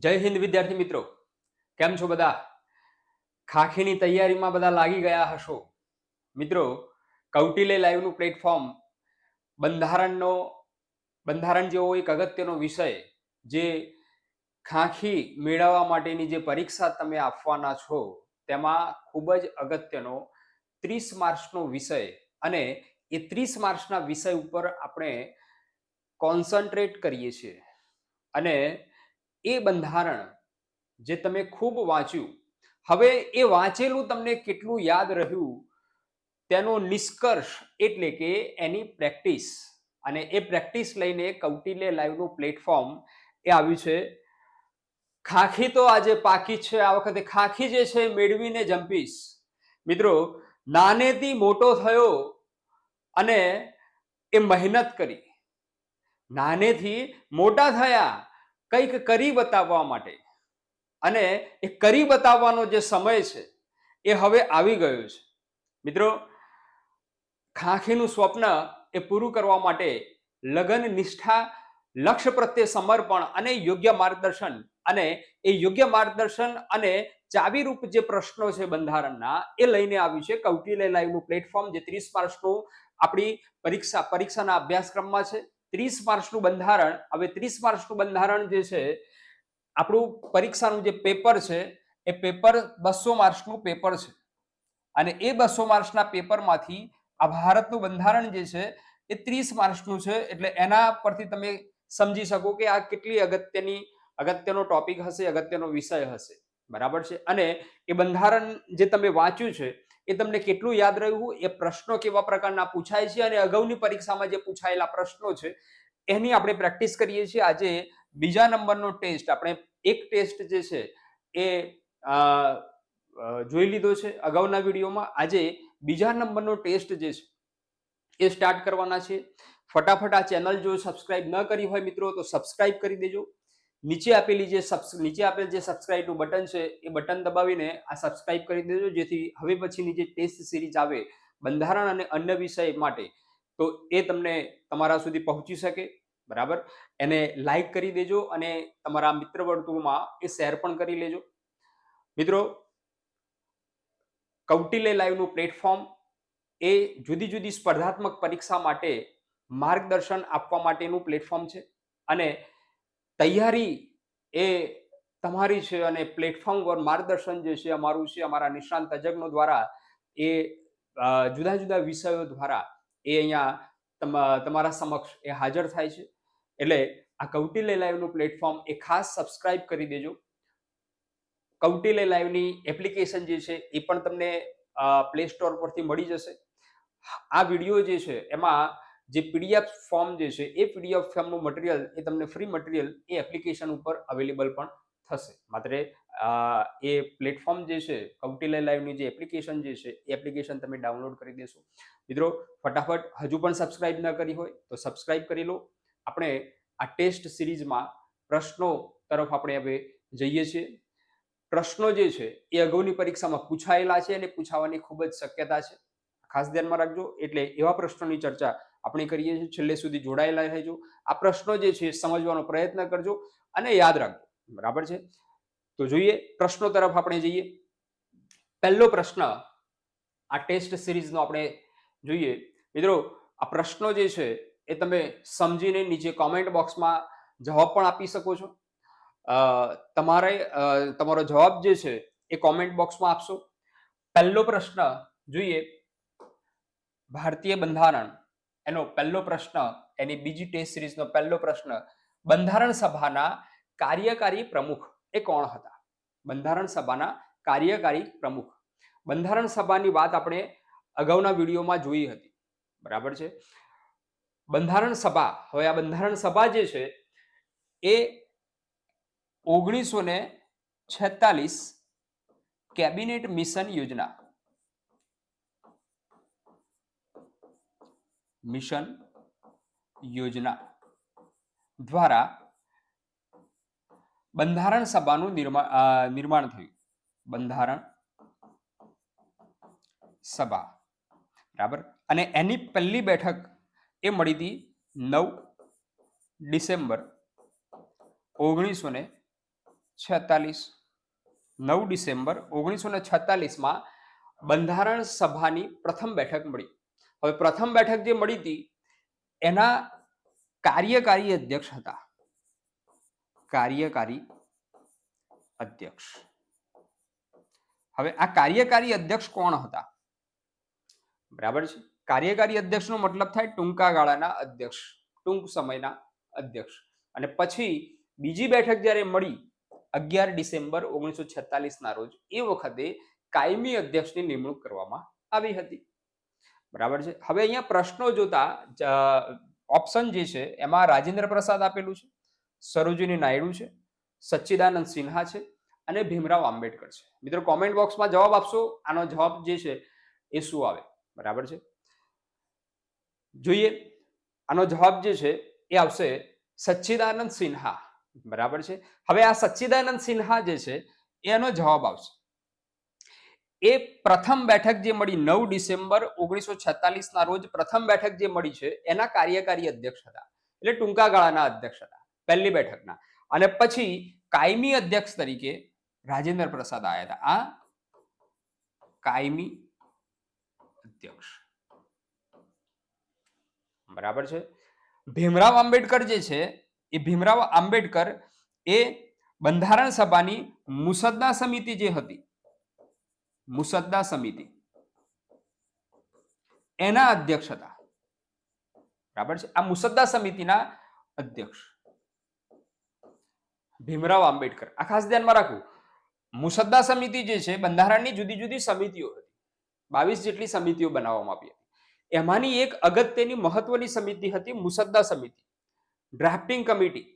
જય હિન્દ વિદ્યાર્થી મિત્રો, કેમ છો બધા? ખાખીની તૈયારીમાં બધા લાગી ગયા હશો. મિત્રો, કૌટિલ્ય લાઈવનું પ્લેટફોર્મ બંધારણ જેવો એક અગત્યનો વિષય, જે ખાખી મેળવવા માટેની જે પરીક્ષા તમે આપવાના છો તેમાં ખૂબ જ અગત્યનો 30 માર્ક્સનો વિષય, અને એ 30 માર્ક્સના વિષય ઉપર આપણે કોન્સન્ટ્રેટ કરીએ છીએ. અને એ બંધારણ જે તમે ખૂબ વાંચ્યું, હવે એ વાંચેલું તમને કેટલું યાદ રહ્યું તેનો નિષ્કર્ષ એટલે કે એની પ્રેક્ટિસ. અને એ પ્રેક્ટિસ લઈને કૌટિલ્ય લાઈવનું પ્લેટફોર્મ એ આવ્યું છે. ખાખી તો આજે પાકી છે, આ વખતે ખાખી જે છે મેળવીને જંપીશ. મિત્રો, નાનેથી મોટો થયો અને એ મહેનત કરી, નાનેથી મોટા થયા કંઈક કરી બતાવવા માટે, અને એ કરી બતાવવાનો જે સમય છે એ હવે આવી ગયો છે. મિત્રો, ખાખીનું સ્વપ્ન એ પૂરું કરવા માટે લગન, નિષ્ઠા, લક્ષ્ય પ્રત્યે સમર્પણ અને યોગ્ય માર્ગદર્શન, અને એ યોગ્ય માર્ગદર્શન અને ચાવીરૂપ જે પ્રશ્નો છે બંધારણના, એ લઈને આવ્યું છે કૌટિલ્ય લાઈવનું પ્લેટફોર્મ, જે 30 માર્ક્સનું આપણી પરીક્ષાના અભ્યાસક્રમમાં છે. 30 માર્ક્સનું બંધારણ. હવે 30 માર્ક્સનું બંધારણ જે છે, આપણું પરીક્ષાનું જે પેપર છે એ પેપર 200 માર્ક્સનું પેપર છે. અને એ 200 માર્ક્સના પેપરમાંથી આ ભારતનું બંધારણ જે છે એ 30 માર્ક્સનું છે. એટલે એના પરથી તમે સમજી શકો કે આ કેટલી અગત્યનો ટોપિક હશે, અગત્યનો વિષય હશે. બરાબર છે. અને એ બંધારણ જે તમે વાંચ્યું છે એ તમને કેટલું યાદ રહ્યું, એ પ્રશ્નો કેવા પ્રકારના પૂછાય છે, અને અગાઉની પરીક્ષામાં જે પૂછાયેલા પ્રશ્નો છે એની આપણે પ્રેક્ટિસ કરીએ છીએ. આજે બીજા નંબરનો ટેસ્ટ, આપણે એક ટેસ્ટ જે છે એ જોઈ લીધો છે અગાઉના વિડીયોમાં. આજે બીજા નંબરનો ટેસ્ટ જે છે એ સ્ટાર્ટ કરવાના છે. ફટાફટ આ ચેનલ જો સબસ્ક્રાઇબ ન કરી હોય મિત્રો તો સબસ્ક્રાઇબ કરી દેજો. નીચે આપેલ જે સબસ્ક્રાઇબનું બટન છે એ બટન દબાવીને આ સબસ્ક્રાઇબ કરી દેજો, જેથી હવે પછીની જે ટેસ્ટ સિરીઝ આવે બંધારણ અને અન્ય વિષય માટે, તો એ તમને તમારા સુધી પહોંચી શકે. બરાબર, એને લાઈક કરી દેજો અને તમારા મિત્ર વર્તુળમાં એ શેર પણ કરી લેજો. મિત્રો, કૌટિલ્ય લાઈવનું પ્લેટફોર્મ એ જુદી જુદી સ્પર્ધાત્મક પરીક્ષા માટે માર્ગદર્શન આપવા માટેનું પ્લેટફોર્મ છે. અને તૈયારી એ તમારી છે, અને પ્લેટફોર્મ પર માર્ગદર્શન જે છે અમારું છે, અમારા નિષ્ણાંત તજજ્ઞો દ્વારા, એ જુદા જુદા વિષયો દ્વારા એ અહીંયા તમારા સમક્ષ એ હાજર થાય છે. એટલે આ કૌટિલ્ય લાઈવનું પ્લેટફોર્મ એ ખાસ સબસ્ક્રાઇબ કરી દેજો. કૌટિલ્ય લાઈવની એપ્લિકેશન જે છે એ પણ તમને પ્લે સ્ટોર પરથી મળી જશે. આ વિડીયો જે છે એમાં જે પીડીએફ ફોર્મ જે છે એ પીડીએફ ફોર્મનું મટીરિયલ એ તમને ફ્રી મટીરિયલ એ એપ્લિકેશન ઉપર અવેલેબલ પણ થશે. માત્ર એ પ્લેટફોર્મ જે છે, કૌટિલ્ય લાઈવની જે એપ્લિકેશન જે છે એ એપ્લિકેશન તમે ડાઉનલોડ કરી દેશો. મિત્રો, ફટાફટ હજુ પણ સબસ્ક્રાઇબ ન કરી હોય તો સબસ્ક્રાઇબ કરી લો. આપણે આ ટેસ્ટ સિરીઝમાં પ્રશ્નો તરફ આપણે હવે જઈએ છીએ. પ્રશ્નો જે છે એ અગાઉની પરીક્ષામાં પૂછાયેલા છે અને પૂછાવાની ખૂબ જ શક્યતા છે. ખાસ ધ્યાનમાં રાખજો. એટલે એવા પ્રશ્નોની ચર્ચા આપણે કરીએ છીએ. છેલ્લે સુધી જોડાયેલા રહેજો. આ પ્રશ્નો જે છે સમજવાનો પ્રયત્ન કરજો અને યાદ રાખજો. બરાબર છે. તો જોઈએ, પ્રશ્નો તરફ આપણે જઈએ. પહેલો પ્રશ્ન આ ટેસ્ટ સિરીઝનો આપણે જોઈએ. મિત્રો, આ પ્રશ્નો જે છે એ તમે સમજીને નીચે કોમેન્ટ બોક્સમાં જવાબ પણ આપી શકો છો. તમારો જવાબ જે છે એ કોમેન્ટ બોક્સમાં આપશો. પહેલો પ્રશ્ન જોઈએ, ભારતીય બંધારણ, એનો પહેલો પ્રશ્ન, એની બીજી ટેસ્ટ સિરીઝનો પહેલો પ્રશ્ન, બંધારણ સભાના કાર્યકારી પ્રમુખ એ કોણ હતા? બંધારણ સભાના કાર્યકારી પ્રમુખ. બંધારણ સભાની વાત આપણે અગાઉના વિડીયોમાં જોઈ હતી. બરાબર છે. બંધારણ સભા, હવે આ બંધારણ સભા જે છે એ 1946 કેબિનેટ મિશન યોજના દ્વારા બંધારણ સભાનું નિર્માણ થયું. બંધારણ સભા, બરાબર. અને એની પહેલી બેઠક એ મળી હતી 9 ડિસેમ્બર 1946 46 9 ડિસેમ્બર 1946 બંધારણ સભાની પ્રથમ બેઠક મળી. હવે પ્રથમ બેઠક જે મળી હતી એના કાર્યકારી અધ્યક્ષ હતા. કાર્યકારી અધ્યક્ષ. હવે આ કાર્યકારી અધ્યક્ષ કોણ હતા? બરાબર છે. કાર્યકારી અધ્યક્ષનો મતલબ થાય ટૂંકા ગાળાના અધ્યક્ષ, ટૂંક સમયના અધ્યક્ષ. અને પછી બીજી બેઠક જ્યારે મળી 11 ડિસેમ્બર 1946 રોજ, એ વખતે કાયમી અધ્યક્ષની નિમણૂક કરવામાં આવી હતી. બરાબર છે. હવે અહીંયા પ્રશ્નો જોતા ઓપ્શન જે છે એમાં રાજેન્દ્ર પ્રસાદ આપેલું છે, સરોજિની નાયડુ છે, સચ્ચિદાનંદ સિન્હા છે અને ભીમરાવ આંબેડકર છે. મિત્રો કોમેન્ટ બોક્સમાં જવાબ આપશો, આનો જવાબ જે છે એ શું આવે. બરાબર છે. જોઈએ, આનો જવાબ જે છે એ આવશે સચ્ચિદાનંદ સિન્હા. બરાબર છે. હવે આ સચ્ચિદાનંદ સિન્હા જે છે એનો જવાબ આવશે. એ પ્રથમ બેઠક જે મળી 9 ડિસેમ્બર 1946 રોજ પ્રથમ બેઠક જે મળી છે એના કાર્યકારી અધ્યક્ષ હતા, એટલે ટૂંકા ગાળાના અધ્યક્ષ હતા પહેલી બેઠકના. અને પછી કાયમી અધ્યક્ષ તરીકે રાજેન્દ્ર પ્રસાદ આવ્યા હતા. આ કાયમી અધ્યક્ષ. બરાબર છે. ભીમરાવ આંબેડકર જે છે એ ભીમરાવ આંબેડકર એ બંધારણ સભાની મુસદ્દા સમિતિ જે હતી, મુસદ્દા સમિતિ એના અધ્યક્ષ હતા. બરાબર છે. આ મુસદ્દા સમિતિના અધ્યક્ષ ભીમરાવ આંબેડકર. આ ખાસ ધ્યાનમાં રાખવું, મુસદ્દા સમિતિ જે છે બંધારણની જુદી જુદી સમિતિઓ હતી, 22 જેટલી સમિતિઓ બનાવવામાં આવી હતી. એમાંની એક અગત્યની મહત્વની સમિતિ હતી મુસદ્દા સમિતિ, ડ્રાફ્ટિંગ કમિટી.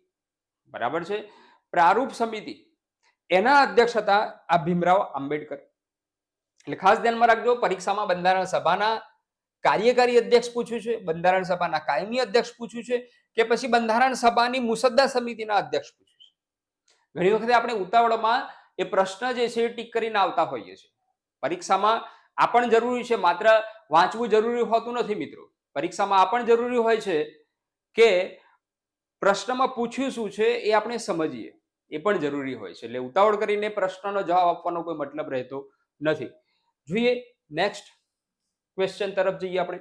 બરાબર છે. પ્રારૂપ સમિતિ, એના અધ્યક્ષ હતા આ ભીમરાવ આંબેડકર. એટલે ખાસ ધ્યાનમાં રાખજો, પરીક્ષામાં બંધારણ સભાના કાર્યકારી અધ્યક્ષ પૂછ્યું છે, બંધારણ સભાના કાયમી અધ્યક્ષ પૂછ્યું છે કે પછી બંધારણ સભાની મુસદ્દા સમિતિના અધ્યક્ષ પૂછ્યું છે. ઘણી વખતે આપણે ઉતાવળમાં એ પ્રશ્ન જે છે એ ટીક કરીને આવતા હોઈએ છીએ. પરીક્ષામાં આ પણ જરૂરી છે, માત્ર વાંચવું જરૂરી હોતું નથી મિત્રો. પરીક્ષામાં આ પણ જરૂરી હોય છે કે પ્રશ્નમાં પૂછ્યું શું છે એ આપણે સમજીએ, એ પણ જરૂરી હોય છે. એટલે ઉતાવળ કરીને પ્રશ્નનો જવાબ આપવાનો કોઈ મતલબ રહેતો નથી. જોઈએ નેક્સ્ટ ક્વેશ્ચન તરફ જઈએ આપણે.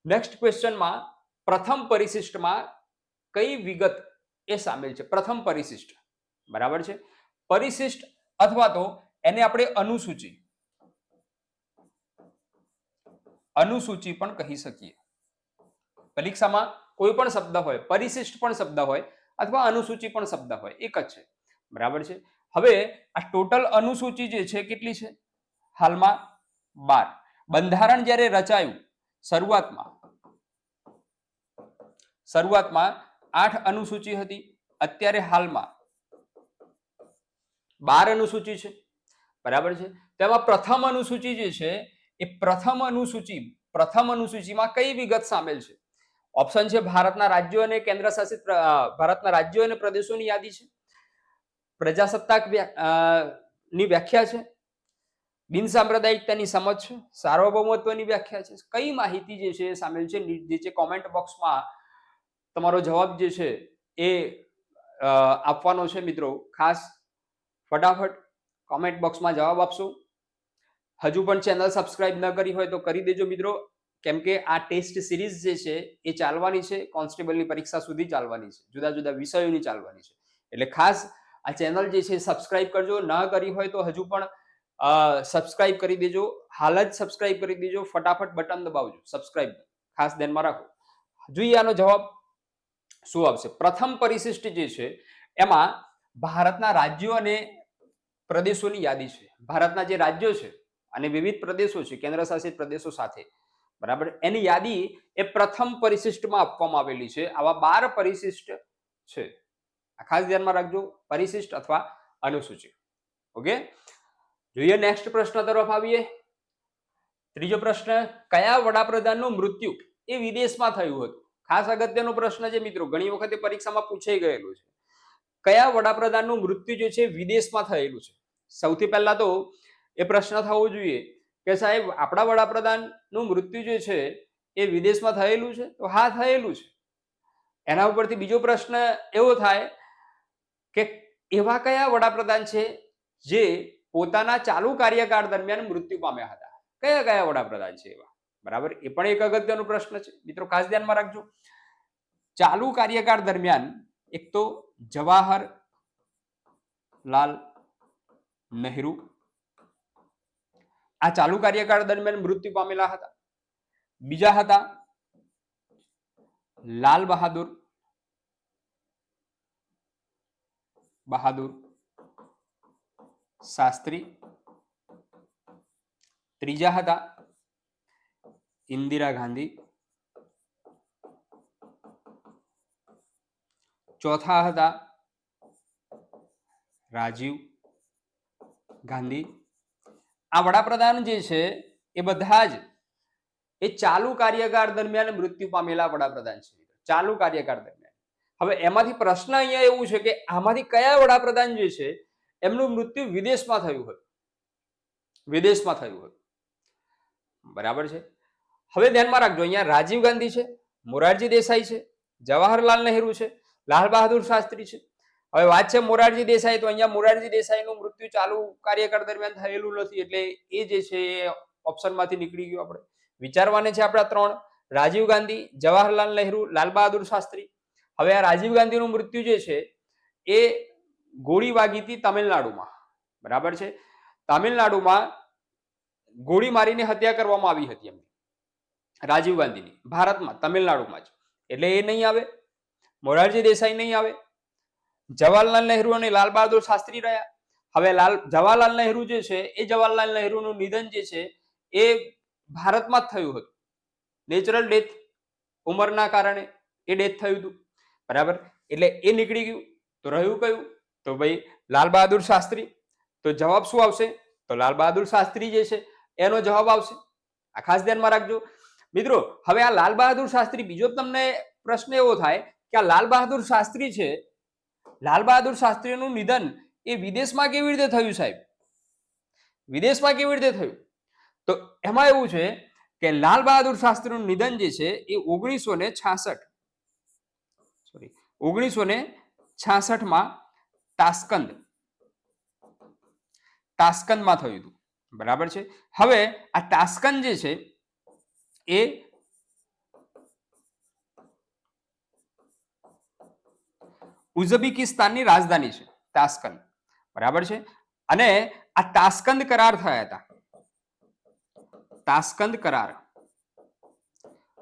નેક્સ્ટ ક્વેશ્ચનમાં પ્રથમ પરિશિષ્ટમાં કઈ વિગત એ સામેલ છે? પ્રથમ પરિશિષ્ટ. બરાબર છે. પરિશિષ્ટ અથવા તો એને આપણે અનુસૂચિ, અનુસૂચિ પણ કહી શકીએ. પરીક્ષામાં કોઈ પણ શબ્દ હોય, પરિશિષ્ટ પણ શબ્દ હોય અથવા અનુસૂચિ પણ શબ્દ હોય, એક જ છે. બરાબર છે. હવે આ ટોટલ અનુસૂચિ જે છે કેટલી છે? હાલમાં 12. બંધારણ જ્યારે રચાયું શરૂઆતમાં 8 અનુસૂચિ હતી, અત્યારે હાલમાં 12 અનુસૂચિ છે. બરાબર છે. તેમાં પ્રથમ અનુસૂચિ જે છે એ પ્રથમ અનુસૂચિમાં કઈ વિગત સામેલ છે? ઓપ્શન છે ભારતના રાજ્યો અને કેન્દ્ર શાસિત ભારતના રાજ્યો અને પ્રદેશોની યાદી છે, પ્રજાસત્તાક ની વ્યાખ્યા છે, બિનસાંપ્રદાયિકતાની સમજ છે, સાર્વભૌમત્વની વ્યાખ્યા છે. કઈ માહિતી જે છે એ સામેલ છે? નીચે કોમેન્ટ બોક્સમાં તમારો જવાબ જે છે એ આપવાનો છે મિત્રો. ખાસ ફટાફટ કોમેન્ટ બોક્સમાં જવાબ આપશો. હજુ પણ ચેનલ સબસ્ક્રાઇબ ન કરી હોય તો કરી દેજો મિત્રો, કેમ કે આ ટેસ્ટ સિરીઝ જે છે એ ચાલવાની છે, કોન્સ્ટેબલની પરીક્ષા સુધી ચાલવાની છે, જુદા જુદા વિષયોની ચાલવાની છે. એટલે ખાસ આ ચેનલ જે છે સબસ્ક્રાઇબ કરજો. ન કરી હોય તો હજુ પણ સબસ્ક્રાઇબ કરી દેજો, હાલ જ સબસ્ક્રાઇબ કરી દેજો, ફટાફટ બટન દબાવજો સબસ્ક્રાઇબ, ખાસ ધ્યાનમાં રાખો. જોઈએ આનો જવાબ શું આવશે. પ્રથમ પરિશિષ્ટ જે છે એમાં ભારતના રાજ્યો અને પ્રદેશોની યાદી છે. ભારતના જે રાજ્યો છે અને વિવિધ પ્રદેશો છે, કેન્દ્ર શાસિત પ્રદેશો સાથે, બરાબર, એની યાદી એ પ્રથમ પરિશિષ્ટમાં આપવામાં આવેલી છે. આવા 12 પરિશિષ્ટ છે. ખાસ ધ્યાનમાં રાખજો, પરિશિષ્ટ અથવા અનુસૂચિ. ઓકે, જોઈએ નેક્સ્ટ પ્રશ્ન તરફ આવીએ. ત્રીજો પ્રશ્ન, કયા વડાપ્રધાનનું મૃત્યુ એ વિદેશમાં થયું હતું? ખાસ અગત્યનો પ્રશ્ન છે મિત્રો, ઘણી વખતે પરીક્ષામાં પૂછાઈ ગયેલું છે. કયા વડાપ્રધાનનું મૃત્યુ જે છે વિદેશમાં થયેલું છે? સૌથી પહેલા તો એ પ્રશ્ન થવો જોઈએ કે સાહેબ આપણા વડાપ્રધાનનું મૃત્યુ જે છે એ વિદેશમાં થયેલું છે? તો હા, થયેલું છે. એના ઉપરથી બીજો પ્રશ્ન એવો થાય કે એવા કયા વડાપ્રધાન છે જે પોતાના ચાલુ કાર્યકાળ દરમિયાન મૃત્યુ પામ્યા હતા? કયા કયા વડાપ્રધાન છે એવા? બરાબર, એ પણ એક અગત્યનો પ્રશ્ન છે મિત્રો, ખાસ ધ્યાનમાં રાખજો. ચાલુ કાર્યકાળ દરમિયાન એક તો જવાહરલાલ નહેરુ આ ચાલુ કાર્યકાળ દરમિયાન મૃત્યુ પામેલા હતા. બીજા હતા લાલ બહાદુર શાસ્ત્રી. ત્રીજા હતા ઇન્દિરા ગાંધી. ચોથા હતા રાજીવ ગાંધી. આ વડાપ્રધાન જે છે એ બધા જ એ ચાલુ કાર્યકાળ દરમિયાન મૃત્યુ પામેલા વડાપ્રધાન છે, ચાલુ કાર્યકાળ દરમિયાન. હવે એમાંથી પ્રશ્ન અહીંયા એવું છે કે આમાંથી કયા વડાપ્રધાન જે છે એમનું મૃત્યુ વિદેશમાં થયું હતું, વિદેશમાં થયું હતું. બરાબર છે. હવે ધ્યાનમાં રાખજો, અહીંયા રાજીવ ગાંધી છે, મોરારજી દેસાઈ છે, જવાહરલાલ નહેરુ છે, લાલ બહાદુર શાસ્ત્રી છે. હવે વાત છે મોરારજી દેસાઈ, તો અહીંયા મોરારજી દેસાઈનું મૃત્યુ ચાલુ કાર્યકાળ દરમિયાન થયેલું નથી, એટલે એ જે છે એ ઓપ્શનમાંથી નીકળી ગયું. આપણે વિચારવાને છે આપણા ત્રણ: રાજીવ ગાંધી, જવાહરલાલ નહેરુ, લાલ બહાદુર શાસ્ત્રી. હવે આ રાજીવ ગાંધીનું મૃત્યુ જે છે એ ગોળી વાગી હતી તમિલનાડુમાં. બરાબર છે, તામિલનાડુમાં ગોળી મારીને હત્યા કરવામાં આવી હતી એમની, રાજીવ ગાંધીની, ભારતમાં, તમિલનાડુમાં જ. એટલે એ નહીં આવે. મોરારજી દેસાઈ નહીં આવે. જવાહરલાલ નહેરુ અને લાલ બહાદુર શાસ્ત્રી રહ્યા. હવે જવાહરલાલ નહેરુ જે છે એ જવાહરલાલ નહેરુનું નિધન જે છે એ ભારતમાં જ થયું હતું, નેચરલ ડેથ, ઉંમરના કારણે એ ડેથ થયું હતું. બરાબર, એટલે એ નીકળી ગયું. તો રહ્યું કયું? તો ભાઈ લાલ બહાદુર શાસ્ત્રી. તો જવાબ શું આવશે? તો લાલ બહાદુર શાસ્ત્રી જે છે એનો જવાબ આવશે. આ ખાસ ધ્યાનમાં રાખજો મિત્રો. હવે આ લાલ બહાદુર શાસ્ત્રી, બીજો તમને પ્રશ્ન એવો થાય કે આ લાલ બહાદુર શાસ્ત્રી છે, લાલ બહાદુર શાસ્ત્રીનું નિધન એ વિદેશમાં કેવી રીતે થયું સાહેબ? વિદેશમાં કેવી રીતે થયું? તો એમાં એવું છે કે લાલ બહાદુર શાસ્ત્રીનું નિધન જે છે એ 1966માં તાસ્કંદમાં થયું હતું. બરાબર છે. હવે આ તાસ્કંદ જે છે એ ઉઝબેકિસ્તાનની રાજધાની છે, તાસ્કંદ. બરાબર છે. અને આ તાસ્કંદ કરાર થયા હતા. તાસ્કંદ કરાર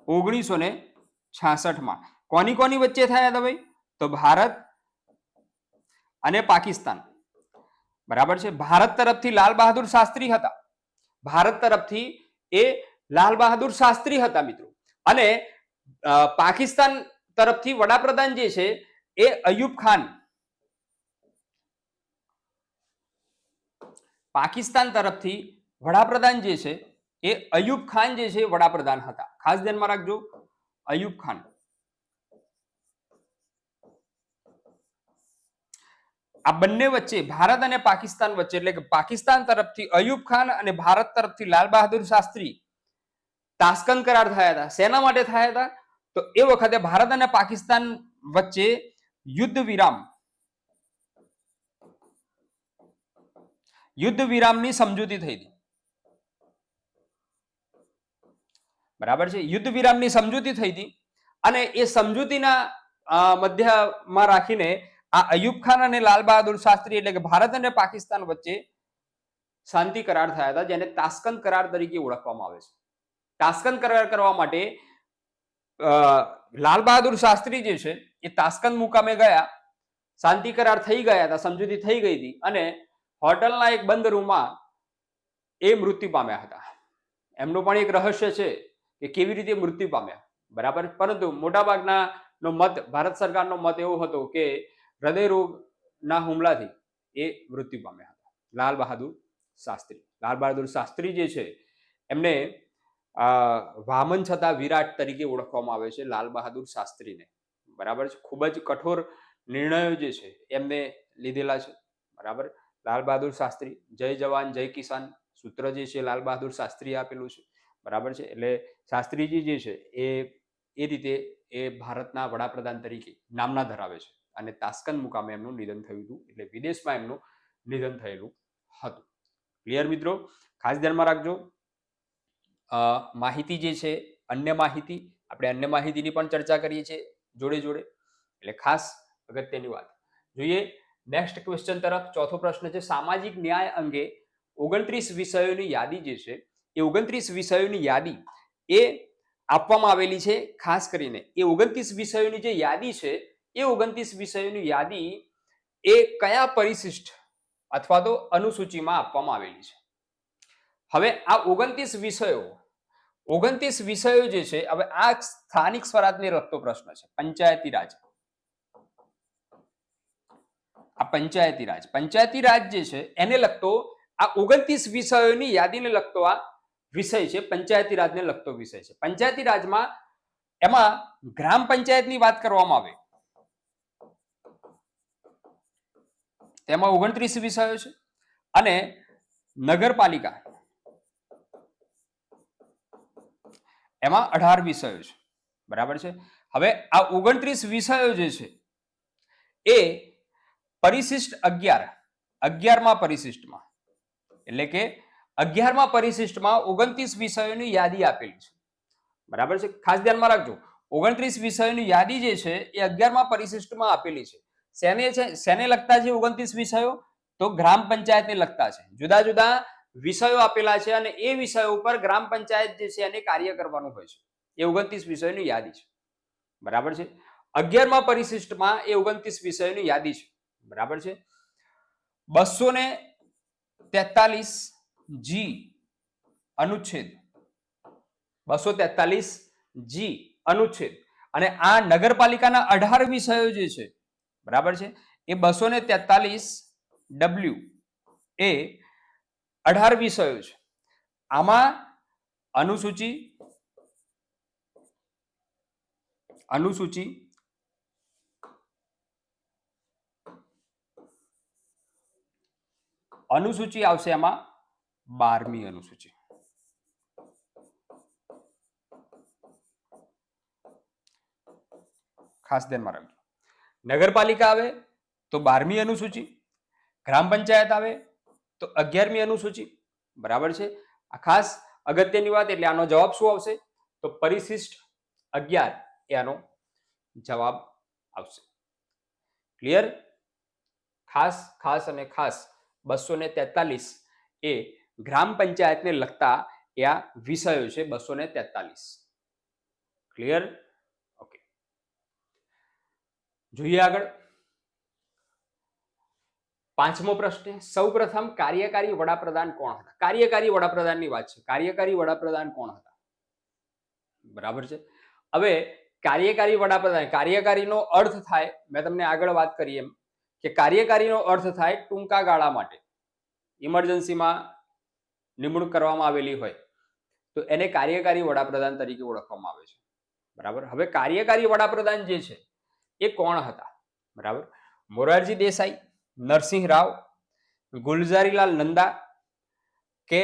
1966માં કોની કોની વચ્ચે થયા હતા ભાઈ? તો ભારત અને પાકિસ્તાન. બરાબર છે. ભારત તરફથી લાલ બહાદુર શાસ્ત્રી હતા. ભારત તરફથી એ લાલ બહાદુર શાસ્ત્રી હતા મિત્રો. અને પાકિસ્તાન તરફથી વડાપ્રધાન જે છે એ અયુબ ખાન. પાકિસ્તાન તરફથી વડાપ્રધાન જે છે એ અયુબ ખાન જે છે વડાપ્રધાન હતા. ખાસ ધ્યાનમાં રાખજો, અયુબ ખાન. આ બંને વચ્ચે, ભારત અને પાકિસ્તાન વચ્ચે, એટલે કે પાકિસ્તાન તરફથી અયુબ ખાન અને ભારત તરફથી લાલ બહાદુર શાસ્ત્રી તાસ્કંદ કરાર થયા હતા. શેના માટે થયા હતા? તો એ વખતે ભારત અને પાકિસ્તાન વચ્ચે યુદ્ધ વિરામની સમજૂતી થઈ હતી. બરાબર છે. યુદ્ધ વિરામની સમજૂતી થઈ હતી અને એ સમજૂતીના મધ્યમાં રાખીને આ અયુબ ખાન અને લાલ બહાદુર શાસ્ત્રી, એટલે કે ભારત અને પાકિસ્તાન વચ્ચે શાંતિ કરાર થયા હતા, જેને તાસ્કંદ કરાર તરીકે ઓળખવામાં આવે છે. તાસ્કંદ કરાર કરવા માટે લાલ બહાદુર શાસ્ત્રી જે છે એ તાસ્કંદ મુકામે ગયા, શાંતિ કરાર થઈ ગયા હતા, સમજૂતી થઈ ગઈ હતી, અને હોટલના એક બંધ રૂમમાં એ મૃત્યુ પામ્યા હતા. એમનું પણ એક રહસ્ય છે કે કેવી રીતે મૃત્યુ પામ્યા. બરાબર, પરંતુ મોટાભાગના નો મત, ભારત સરકારનો મત એવો હતો કે હૃદય રોગના હુમલાથી એ મૃત્યુ પામ્યા હતા, લાલ બહાદુર શાસ્ત્રી. લાલ બહાદુર શાસ્ત્રી જે છે એમને વામન છતાં વિરાટ તરીકે ઓળખવામાં આવે છે, લાલ બહાદુર શાસ્ત્રીને. બરાબર છે. ખૂબ જ કઠોર નિર્ણયો જે છે એમને લીધેલા છે. બરાબર, લાલ બહાદુર શાસ્ત્રી, જય જવાન જય કિસાન સૂત્ર જે છે લાલ બહાદુર શાસ્ત્રીએ આપેલું છે. બરાબર છે. એટલે શાસ્ત્રીજી જે છે એ રીતે એ ભારતના વડાપ્રધાન તરીકે નામના ધરાવે છે. અને તાસ્કંદ મુકામે એમનું નિધન થયું હતું, એટલે વિદેશમાં એમનું નિધન થયેલું હતું. ક્લિયર મિત્રો? ખાસ ધ્યાનમાં રાખજો. માહિતી જે છે, અન્ય માહિતી, આપણે અન્ય માહિતીની પણ ચર્ચા કરીએ છીએ જોડે જોડે, એટલે ખાસ અગત્યની વાત. જોઈએ નેક્સ્ટ ક્વેશ્ચન તરફ. ચોથો પ્રશ્ન છે, સામાજિક ન્યાય અંગે 29 વિષયોની યાદી જે છે, એ 29 વિષયોની યાદી એ આપવામાં આવેલી છે. ખાસ કરીને એ 29 વિષયોની જે યાદી છે, એ 29 વિષયોની યાદી એ કયા પરિશિષ્ટ અથવા તો અનુસૂચિમાં આપવામાં આવેલી છે. હવે આ 29 વિષયો જે છે, હવે આ સ્થાનિક સ્વરાજને લગતો પ્રશ્ન છે. પંચાયતી રાજ, આ પંચાયતી રાજ જે છે એને લગતો આ 29 વિષયોની યાદીને લગતો આ વિષય છે. પંચાયતી રાજને લગતો વિષય છે. પંચાયતી રાજમાં એમાં ગ્રામ પંચાયતની વાત કરવામાં આવે તેમાં 29 વિષયો છે અને નગરપાલિકા એમાં 18 વિષયો છે. બરાબર છે. હવે આ 29 વિષયો જે છે એ પરિશિષ્ટ 11મા પરિશિષ્ટમાં, એટલે કે 11મા પરિશિષ્ટમાં 29 વિષયોની યાદી આપેલી છે. બરાબર છે. ખાસ ધ્યાનમાં રાખજો, 29 વિષયોની યાદી જે છે એ 11મા પરિશિષ્ટમાં આપેલી છે. શેને લગતા છે 29 વિષયો? તો ગ્રામ પંચાયતને લગતા છે. જુદા જુદા વિષયો આપેલા છે અને એ વિષયો ઉપર ગ્રામ પંચાયત જે છે એને કાર્ય કરવાનું હોય છે. એ 29 વિષયોની યાદી છે. બરાબર છે. 11મા પરિશિષ્ટમાં એ 29 વિષયોની યાદી છે. બરાબર છે. 243 જી અનુચ્છેદ, 243 જી અનુચ્છેદ અને આ નગરપાલિકાના 18 વિષયો જે છે, બરાબર છે, એ 243 ડબલ્યુ એ 18 વિષયો છે. આમાં અનુસૂચિ આવશે એમાં 12મી અનુસૂચિ. ખાસ ધ્યાનમાં રાખજો. નગરપાલિકા આવે તો 12મી અનુસૂચિ, ગ્રામ પંચાયત આવે તો 11મી અનુસૂચિ. બરાબર છે. આ ખાસ અગત્યની વાત. એટલે આનો જવાબ શું આવશે? તો પરિશિષ્ટ 11 એ આનો જવાબ આવશે. ક્લિયર? ખાસ અને ખાસ 243 એ ગ્રામ પંચાયતને લગતા એ આ વિષયો છે. 243. ક્લિયર? ઓકે. જોઈએ આગળ. 5મો પ્રશ્ન. સૌપ્રથમ કાર્યકારી વડાપ્રધાન કોણ હતા? કાર્યકારી વડાપ્રધાનની વાત છે. કાર્યકારી વડાપ્રધાન કોણ હતા? બરાબર છે. હવે કાર્યકારી વડાપ્રધાન, કાર્યકારીનો અર્થ થાય, મેં તમને આગળ વાત કરી એમ કે કાર્યકારીનો અર્થ થાય ટૂંકા ગાળા માટે, ઇમરજન્સીમાં નિમણૂક કરવામાં આવેલી હોય તો એને કાર્યકારી વડાપ્રધાન તરીકે ઓળખવામાં આવે છે. બરાબર. હવે કાર્યકારી વડાપ્રધાન જે છે એ કોણ હતા? બરાબર. મોરારજી દેસાઈ, નરસિંહ રાવ, ગુલઝારીલાલ નંદા કે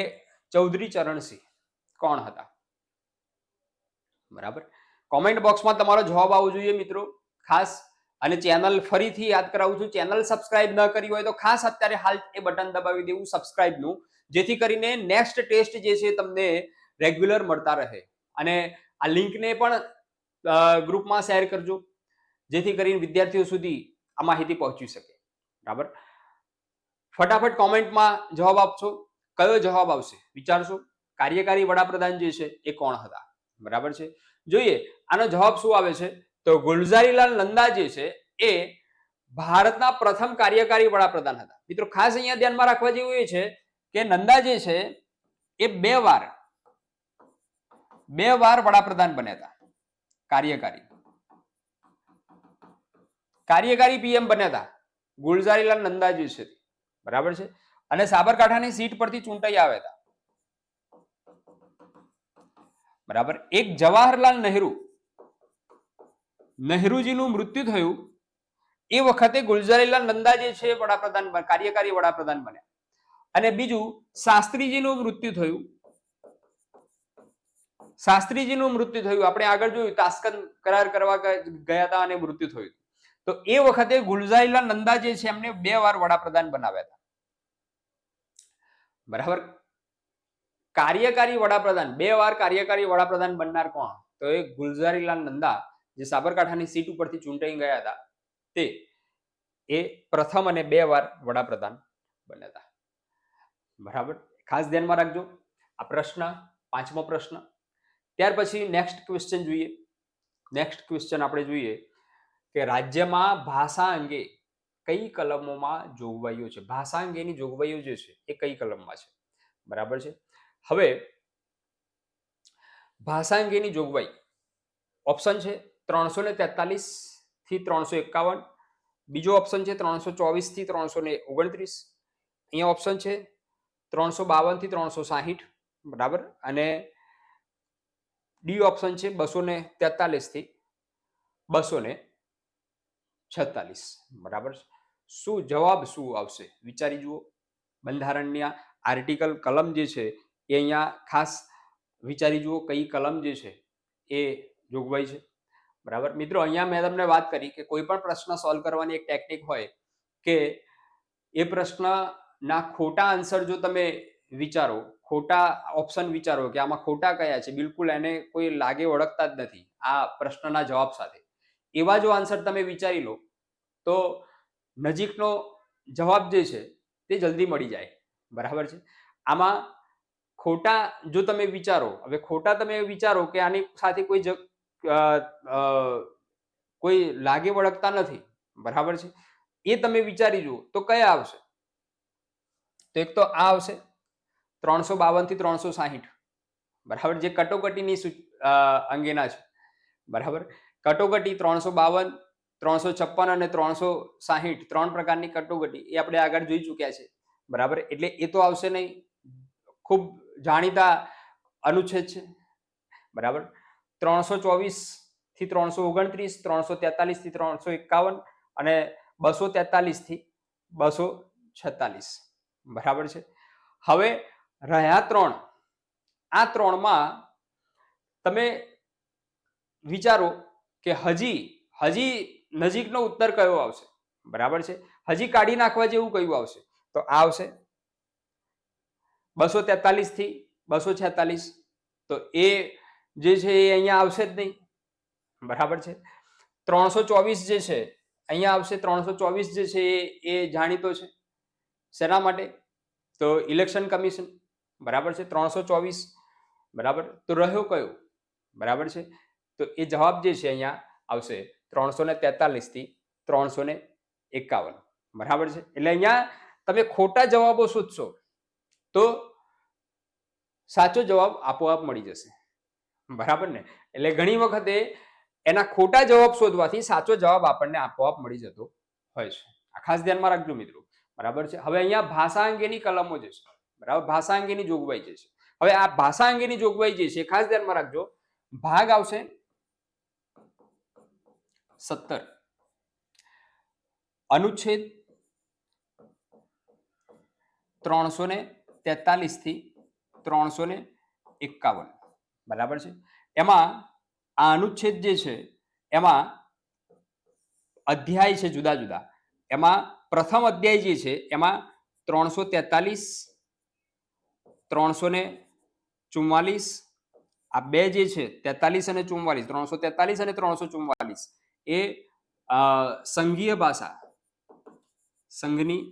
ચૌધરી ચરણસિંહ, કોણ હતા? બરાબર. કોમેન્ટ બોક્સમાં તમારો જવાબ આવવો જોઈએ મિત્રો. ખાસ અને ચેનલ ફરીથી યાદ કરાવું છું, ચેનલ સબસ્ક્રાઇબ ન કરી હોય તો ખાસ અત્યારે હાલ એ બટન દબાવી દેવું સબસ્ક્રાઇબનું, જેથી કરીને નેક્સ્ટ ટેસ્ટ જે છે તમને રેગ્યુલર મળતા રહે. અને આ લિંકને પણ ગ્રુપમાં શેર કરજો, જેથી કરીને વિદ્યાર્થીઓ સુધી આ માહિતી પહોંચી શકે. બરાબર. ફટાફટ કોમેન્ટમાં જવાબ આપશો. કયો જવાબ આવશે વિચારશો. કાર્યકારી વડાપ્રધાન જે છે એ કોણ હતા? બરાબર છે. જોઈએ આનો જવાબ શું આવે છે. તો ગુલઝારીલાલ નંદા જે છે એ ભારતના પ્રથમ કાર્યકારી વડાપ્રધાન હતા. મિત્રો ખાસ અહીંયા ધ્યાનમાં રાખવા જેવું એ છે કે નંદા જે છે એ બે વાર વડાપ્રધાન બન્યા હતા. કાર્યકારી પીએમ બન્યા હતા ગુલઝારીલાલ નંદા જે છે. બરાબર છે. અને સાબરકાંઠાની સીટ પરથી ચૂંટાઈ આવ્યા હતા. બરાબર. એક જવાહરલાલ નહેરુજીનું મૃત્યુ થયું એ વખતે ગુલઝારીલાલ નંદા જે છે વડાપ્રધાન, કાર્યકારી વડાપ્રધાન બન્યા. અને બીજું શાસ્ત્રીજીનું મૃત્યુ થયું. આપણે આગળ જોયું તાસ્કંદ કરાર કરવા ગયા હતા અને મૃત્યુ થયું. તો એ વખતે ગુલઝારીલાલ નંદા જે છે એમને 2 વાર વડાપ્રધાન બનાવ્યા હતા. બરાબર. કાર્યકારી વડાપ્રધાન 2 વાર કાર્યકારી વડાપ્રધાન બનનાર કોણ? તો એ ગુલઝારીલાલ નંદા જે સાબરકાંઠાની સીટ ઉપરથી ચૂંટાઈ ગયા હતા તે એ પ્રથમ અને 2 વાર વડાપ્રધાન બન્યા હતા. બરાબર, ખાસ ધ્યાનમાં રાખજો આ પ્રશ્ન, 5મો પ્રશ્ન. ત્યાર પછી નેક્સ્ટ ક્વેશ્ચન જોઈએ. નેક્સ્ટ ક્વેશ્ચન આપણે જોઈએ કે રાજ્યમાં ભાષા અંગે કઈ કલમોમાં જોગવાઈઓ છે? ભાષા અંગેની જોગવાઈઓ જે છે એ કઈ કલમમાં છે? બરાબર છે. હવે ભાષા અંગેની જોગવાઈ ઓપ્શન છે 343 થી 351, બીજો ઓપ્શન છે 324 થી 329, અહીંયા ઓપ્શન છે 352 થી 360, બરાબર, અને ડી ઓપ્શન છે 243 થી 246, બરાબર. શું જવાબ શું આવશે વિચારી જુઓ. બંધારણની આર્ટિકલ કલમ જે છે એ અહીંયા ખાસ વિચારી જુઓ કઈ કલમ જે છે એ જોગવાઈ છે. બરાબર મિત્રો, અહીંયા મેં તમને વાત કરી કે કોઈ પણ પ્રશ્ન સોલ્વ કરવાની એક ટેકનિક હોય કે એ પ્રશ્નના ખોટા આન્સર જો તમે વિચારો, ખોટા ઓપ્શન વિચારો કે આમાં ખોટા કયા છે, બિલકુલ એને કોઈ લાગે ઓળખતા જ નથી આ પ્રશ્નના જવાબ સાથે, એવા જો આન્સર તમે વિચારી લો તો નજીકનો જવાબ જે છે તે જલ્દી મળી જાય. બરાબર છે. આમાં ખોટા જો તમે વિચારો, હવે ખોટા તમે વિચારો કે આની સાથે કોઈ લાગે વળગતા નથી, બરાબર છે, એ તમે વિચારી જુઓ તો કયા આવશે? તો એક તો આ આવશે 352 થી 360, બરાબર, જે કટોકટીની અંગેના છે. બરાબર, કટોકટી 352, 356 અને 360 ત્રણ પ્રકારની કટોકટી એ આપણે આગળ જોઈ ચૂક્યા છે. બરાબર, એટલે એ તો આવશે નહીં, ખૂબ જાણીતા અનુચ્છેદ છે. બરાબર, 324 થી 329, 343 થી 351 અને 243 થી 246, બરાબર છે. હવે રહ્યા 3, આ 3માં તમે વિચારો કે હજી નજીકનો ઉત્તર કયો આવશે? બરાબર છે, હજી કાઢી નાખવા જેવું કયું આવશે? તો આ આવશે 243 થી 246, તો એ જે છે એ અહીંયા આવશે જ નહીં. બરાબર છે. 324 જે છે અહીંયા આવશે, 324 જે છે એ જાણીતો છે. શેના માટે? તો ઇલેક્શન કમિશન. બરાબર છે, 324, બરાબર. તો રહ્યો કયો? બરાબર છે, તો એ જવાબ જે છે અહીંયા આવશે 343 થી 351, બરાબર છે. એટલે અહીંયા તમે ખોટા જવાબો શોધશો તો સાચો જવાબ આપોઆપ મળી જશે. બરાબર ને? એટલે ઘણી વખતે એના ખોટા જવાબ શોધવાથી સાચો જવાબ આપણને આપોઆપ મળી જતો હોય છે. આ ખાસ ધ્યાનમાં રાખજો મિત્રો. બરાબર છે. હવે અહીંયા ભાષા અંગેની કલમો જે છે, બરાબર, ભાષા અંગેની જોગવાઈ જે છે, હવે આ ભાષા અંગેની જોગવાઈ જે છે ખાસ ધ્યાનમાં રાખજો. ભાગ આવશે 17, અનુચ્છેદ 343 થી 351, બરાબર છે. એમાં આ અનુચ્છેદ જે છે એમાં અધ્યાય છે જુદા જુદા. એમાં પ્રથમ અધ્યાય જે છે એમાં 343, 344, આ બે જે છે 43 અને 44, 343 અને 344 એ સંઘીય ભાષા, સંઘની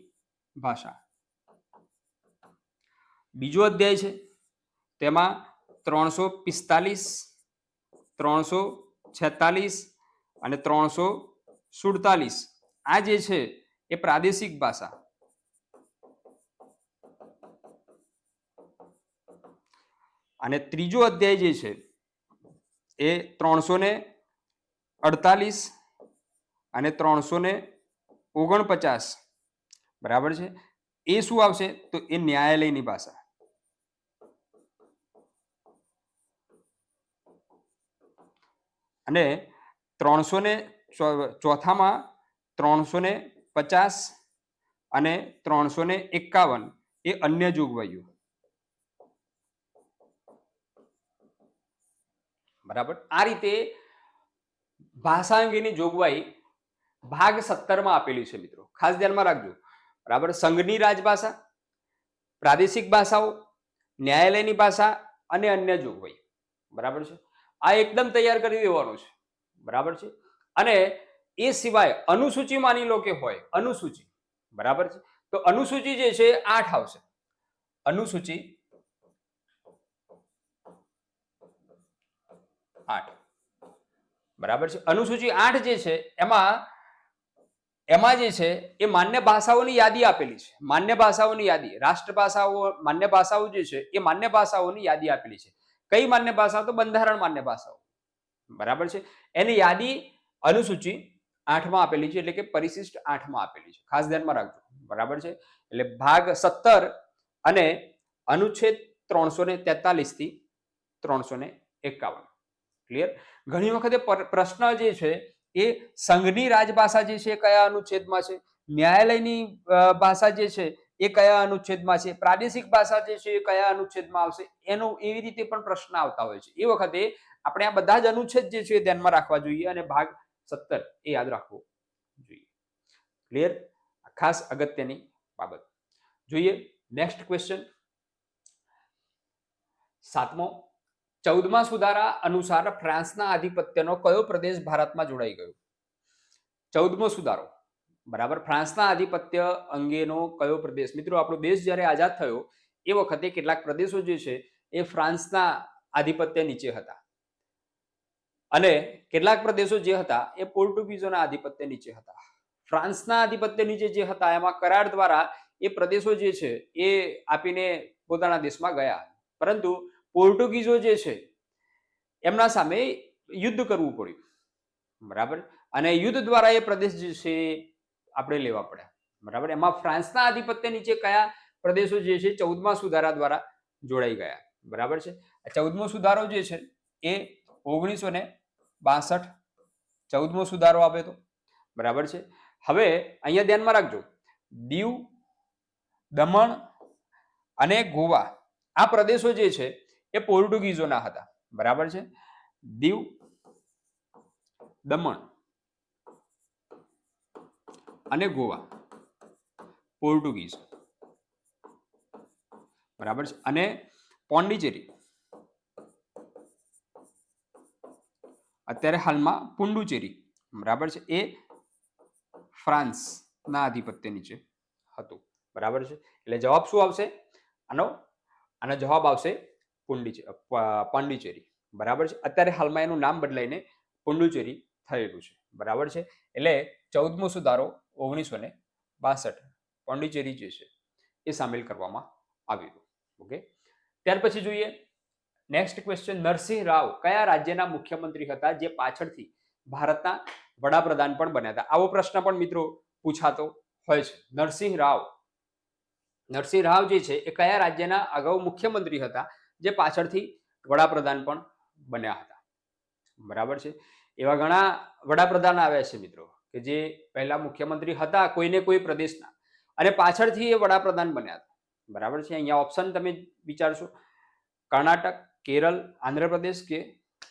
ભાષા. બીજો અધ્યાય છે તેમાં 345, 346 અને 347 આ જે છે એ પ્રાદેશિક ભાષા. અને ત્રીજો અધ્યાય જે છે એ 348 અને 349, બરાબર છે. એ શું આવશે? તો એ ન્યાયાલયની ભાષા. અને 304માં 350 અને 351 એ અન્ય જોગવાઈઓ. બરાબર, આ રીતે ભાષા અંગેની જોગવાઈ ભાગ 17 માં આપેલી છે મિત્રો, ખાસ ધ્યાનમાં રાખજો. બરાબર, સંઘની રાજભાષા, પ્રાદેશિક ભાષાઓ, ન્યાયાલયની ભાષા અને અન્ય જોગવાઈ. બરાબર છે, આ એકદમ તૈયાર કરી દેવાનું છે. બરાબર છે, અને એ સિવાય અનુસૂચિ માની લો કે હોય અનુસૂચિ. બરાબર છે, તો અનુસૂચિ જે છે 8 આવશે. અનુસૂચિ 8. બરાબર છે, અનુસૂચિ 8 જે છે એમાં જે છે એ માન્ય ભાષાઓની યાદી આપેલી છે. માન્ય ભાષાઓની યાદી, રાષ્ટ્રભાષાઓ, માન્ય ભાષાઓ જે છે એ માન્ય ભાષાઓની યાદી આપેલી છે. કઈ માન્ય ભાષાઓ? તો બંધારણ માન્ય ભાષાઓ. બરાબર છે, એની યાદી અનુસૂચિ 8 માં આપેલી છે, એટલે કે પરિશિષ્ટ 8 માં આપેલી છે. ખાસ ધ્યાનમાં રાખજો. બરાબર છે, એટલે ભાગ 17 અને અનુચ્છેદ 343 થી 351. ક્લિયર? ઘણી વખતે પ્રશ્ન જે છે એ સંઘની રાજભાષા જે છે કયા અનુચ્છેદમાં છે, ન્યાયાલયની ભાષા જે છે એ કયા અનુચ્છેદમાં છે, પ્રાદેશિક ભાષા જે છે એ કયા અનુચ્છેદમાં આવશે, એનો એવી રીતે પણ પ્રશ્ન આવતા હોય છે. એ વખતે આપણે આ બધા જ અનુચ્છેદ જે છે ધ્યાનમાં રાખવા જોઈએ અને ભાગ 17 એ યાદ રાખવો જોઈએ. ક્લિયર? ખાસ અગત્યની બાબત. જોઈએ નેક્સ્ટ ક્વેશ્ચન. 7મો, 14મા સુધારા અનુસાર ફ્રાન્સના આધિપત્યનો કયો પ્રદેશ ભારતમાં જોડાઈ ગયો? 14મો સુધારો. બરાબર, ફ્રાન્સના આધિપત્ય અંગેનો કયો પ્રદેશ? મિત્રો, આપણો દેશ જ્યારે આઝાદ થયો એ વખતે કેટલાક પ્રદેશો જે છે એ ફ્રાન્સના આધિપત્ય નીચે હતા અને કેટલાક પ્રદેશો જે હતા એ પોર્ટુગીઝોના આધિપત્ય નીચે હતા. ફ્રાન્સના આધિપત્ય નીચે જે હતા એમાં કરાર દ્વારા એ પ્રદેશો જે છે એ આપીને પોતાના દેશમાં ગયા, પરંતુ પોર્ટુગીઝો જે છે એમના સામે યુદ્ધ કરવું પડ્યું. બરાબર, અને યુદ્ધ દ્વારા એ પ્રદેશ જે છે આપણે લેવા પડ્યા. બરાબર, એમાં ફ્રાન્સના આધિપત્ય નીચે કયા પ્રદેશો જે છે 14મા સુધારા દ્વારા જોડાઈ ગયા? બરાબર છે, 14મો સુધારો જે છે એ 1962 14મો સુધારો આપે તો. બરાબર છે, હવે અહીંયા ધ્યાનમાં રાખજો, દીવ, દમણ અને ગોવા આ પ્રદેશો જે છે એ પોર્ટુગીઝોના હતા. બરાબર છે, દીવ, દમણ અને ગોવા પોર્ટુગીઝ. બરાબર છે, અને પોંડિચેરી અત્યારે હાલમાં પુડુચેરી. બરાબર છે, એ ફ્રાન્સના આધિપત્ય નીચે હતું. બરાબર છે, એટલે જવાબ શું આવશે આનો જવાબ આવશે પોંડિચેરી. બરાબર છે, અત્યારે હાલમાં એનું નામ બદલાઈને પુડુચેરી થયેલું છે. બરાબર છે, એટલે 14મો સુધારો 1962 પોંડિચેરી જે છે એ સામેલ કરવામાં આવ્યું. ઓકે, ત્યાર પછી જોઈએ નેક્સ્ટ ક્વેશ્ચન. નરસિંહ રાવ કયા રાજ્યના મુખ્યમંત્રી હતા જે પાછળથી ભારતના વડાપ્રધાન પણ બન્યા હતા? આવો પ્રશ્ન પણ મિત્રો પૂછાતો હોય છે. નરસિંહ રાવ જે છે એ કયા રાજ્યના અગાઉ મુખ્યમંત્રી હતા જે પાછળથી વડાપ્રધાન પણ બન્યા હતા? બરાબર છે, એવા ઘણા વડાપ્રધાન આવ્યા છે મિત્રો કે જે પહેલા મુખ્યમંત્રી હતા કોઈને કોઈ પ્રદેશના અને પાછળથી એ વડાપ્રધાન બન્યા હતા. બરાબર છે, અહીંયા ઓપ્શન તમે વિચારશો, કર્ણાટક, કેરળ, આંધ્રપ્રદેશ કે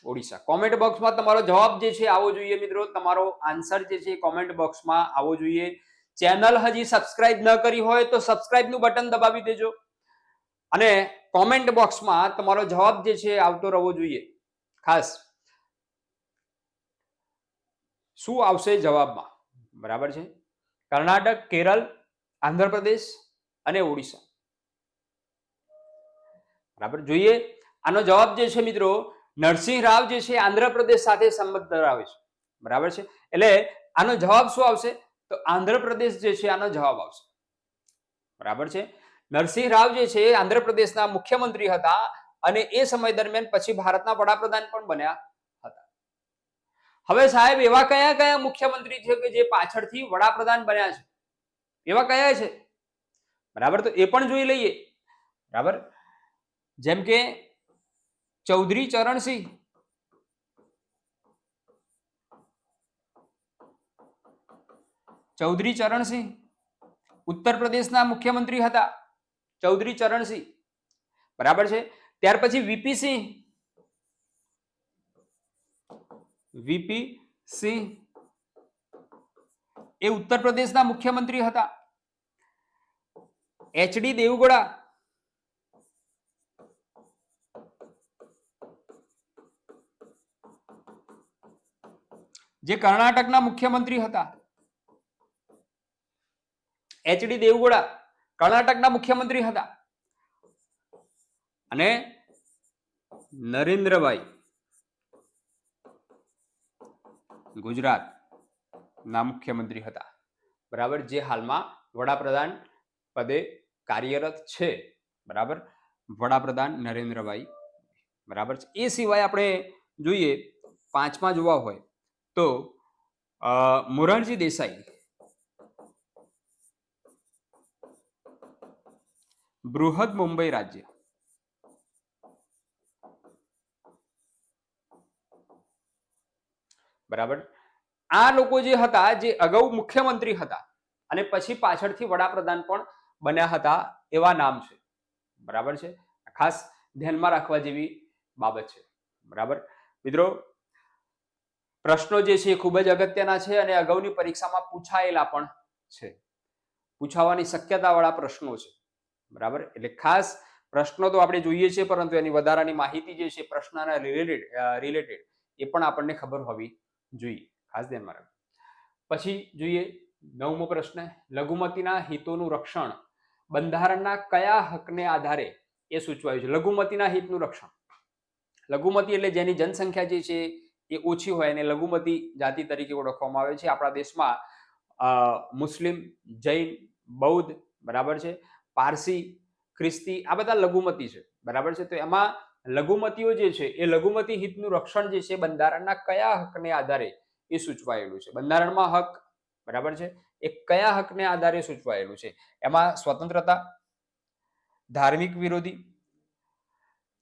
ઓડિશા. કોમેન્ટ બોક્સમાં તમારો જવાબ જે છે આવો જોઈએ મિત્રો, તમારો આન્સર જે છે કોમેન્ટ બોક્સમાં આવો જોઈએ. ચેનલ હજી સબસ્ક્રાઇબ ન કરી હોય તો સબસ્ક્રાઇબનું બટન દબાવી દેજો અને કોમેન્ટ બોક્સમાં તમારો જવાબ જે છે આવતો રહેવો જોઈએ. ખાસ શું આવશે જવાબમાં? બરાબર છે, કર્ણાટક, કેરળ, આંધ્રપ્રદેશ અને ઓડિશા. બરાબર, જોઈએ આનો જવાબ જે છે મિત્રો, નરસિંહ રાવ જે છે આંધ્રપ્રદેશ સાથે સંબંધ ધરાવે છે. બરાબર છે, એટલે આનો જવાબ શું આવશે? તો આંધ્રપ્રદેશ જે છે આનો જવાબ આવશે. બરાબર છે, નરસિંહ રાવ જે છે આંધ્રપ્રદેશના મુખ્યમંત્રી હતા અને એ સમય દરમિયાન પછી ભારતના વડાપ્રધાન પણ બન્યા હતા. હવે સાહેબ એવા કયા કયા મુખ્યમંત્રી છે કે જે પાછળથી વડાપ્રધાન બન્યા છે? એવા કયા છે? બરાબર, તો એ પણ જોઈ લઈએ. બરાબર, જેમ કે ચૌધરી ચરણસિંહ, ઉત્તર પ્રદેશના મુખ્યમંત્રી હતા ચૌધરી ચરણસિંહ. બરાબર છે, ત્યાર પછી વીપી સિંહ એ ઉત્તર પ્રદેશના મુખ્યમંત્રી હતા. એચ.ડી. દેવગૌડા જે કર્ણાટકના મુખ્યમંત્રી હતા. એચ.ડી. દેવગૌડા કર્ણાટકના મુખ્યમંત્રી હતા. અને નરેન્દ્રભાઈ ગુજરાતના મુખ્યમંત્રી હતા. બરાબર, જે હાલમાં વડાપ્રધાન પદે કાર્યરત છે. બરાબર, વડાપ્રધાન નરેન્દ્રભાઈ. બરાબર, એ સિવાય આપણે જોઈએ પાંચમા જોવા હોય તો મોરારજી દેસાઈ બૃહદ મુંબઈ રાજ્ય. બરાબર, આ લોકો જે હતા જે અગાઉ મુખ્યમંત્રી હતા અને પછી પાછળથી વડાપ્રધાન પણ બન્યા હતા એવા નામ છે. બરાબર છે, ખાસ ધ્યાનમાં રાખવા જેવી બાબત છે. બરાબર મિત્રો, પ્રશ્નો જે છે એ ખૂબ જ અગત્યના છે અને અગાઉની પરીક્ષામાં પૂછાયેલા પણ છે. પૂછાવાની શક્યતાવાળા પ્રશ્નો છે. બરાબર, એટલે ખાસ પ્રશ્નો તો આપણે જોઈએ છીએ, પરંતુ એની વધારાની માહિતી જે છે પ્રશ્નના રિલેટેડ એ પણ આપણને ખબર હોવી જોઈએ. ખાસ ધ્યાનમાં રાખો. પછી જોઈએ 9મો પ્રશ્ન, લઘુમતીના હિતોનું રક્ષણ બંધારણના કયા હકને આધારે એ સૂચવાયું છે? લઘુમતીના હિતનું રક્ષણ. લઘુમતી એટલે જેની જનસંખ્યા જે છે એ ઓછી હોય અને લઘુમતી જાતિ તરીકે ઓળખવામાં આવે છે. આપણા દેશમાં મુસ્લિમ, જૈન, બૌદ્ધ, બરાબર છે, પારસી, ખ્રિસ્તી, આ બધા લઘુમતી છે. બરાબર છે, તો એમાં લઘુમતીઓ જે છે એ લઘુમતી હિતનું રક્ષણ જે છે બંધારણના કયા હકને આધારે એ સૂચવાયેલું છે? બંધારણમાં હક, બરાબર છે, એ કયા હકને આધારે સૂચવાયેલું છે? એમાં સ્વતંત્રતા, ધાર્મિક વિરોધી,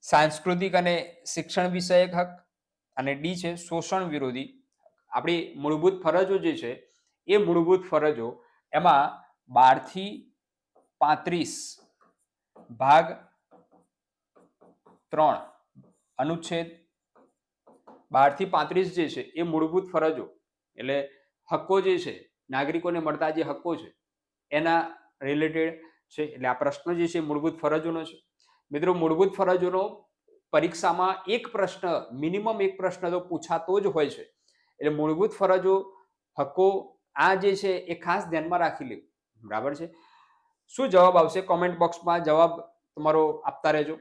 સાંસ્કૃતિક અને શિક્ષણ વિષયક હક, અને ડી છે શોષણ વિરોધી. આપણી મૂળભૂત ફરજો જે છે એ મૂળભૂત ફરજો એમાં 12 થી 35 ભાગ 3 અનુચ્છેદ 12 થી 35 જે છે એ મૂળભૂત ફરજો એટલે હક્કો જે છે નાગરિકોને મળતા જે હક્કો છે એના રિલેટેડ છે. એટલે આ પ્રશ્ન જે છે મૂળભૂત ફરજોનો છે. મિત્રો, મૂળભૂત ફરજોનો પરીક્ષામાં એક પ્રશ્ન, મિનિમમ એક પ્રશ્ન તો પૂછાતો જ હોય છે. એટલે મૂળભૂત ફરજો, હક્કો આ જે છે એ ખાસ ધ્યાનમાં રાખી લેવું. બરાબર છે. શું જવાબ આવશે? કોમેન્ટ બોક્સમાં જવાબ તમારો આપતા રહેજો.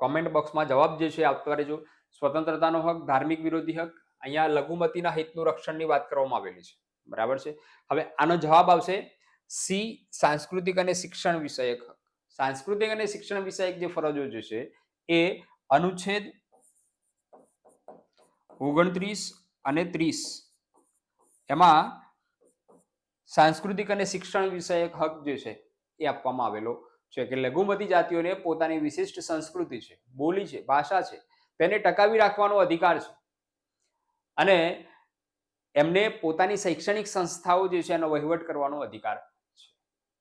કોમેન્ટ બોક્સમાં જવાબ જે છે આપતા રહેજો. સ્વતંત્રતાનો હક, ધાર્મિક વિરોધી હક, અહીંયા લઘુમતીના હિતનું રક્ષણની વાત કરવામાં આવેલી છે. બરાબર છે. હવે આનો જવાબ આવશે સી, સાંસ્કૃતિક અને શિક્ષણ વિષયક હક. સાંસ્કૃતિક અને શિક્ષણ વિષયક જે ફરજો જે છે એ અનુચ્છેદ 29 અને 30 એમાં સાંસ્કૃતિક અને શિક્ષણ વિષયક હક જે છે એ આપવામાં આવેલો છે કે લઘુમતી જાતિઓને પોતાની વિશિષ્ટ સંસ્કૃતિ છે, બોલી છે, ભાષા છે, તેને ટકાવી રાખવાનો અધિકાર છે અને એમને પોતાની શૈક્ષણિક સંસ્થાઓ જે છે એનો વહીવટ કરવાનો અધિકાર છે.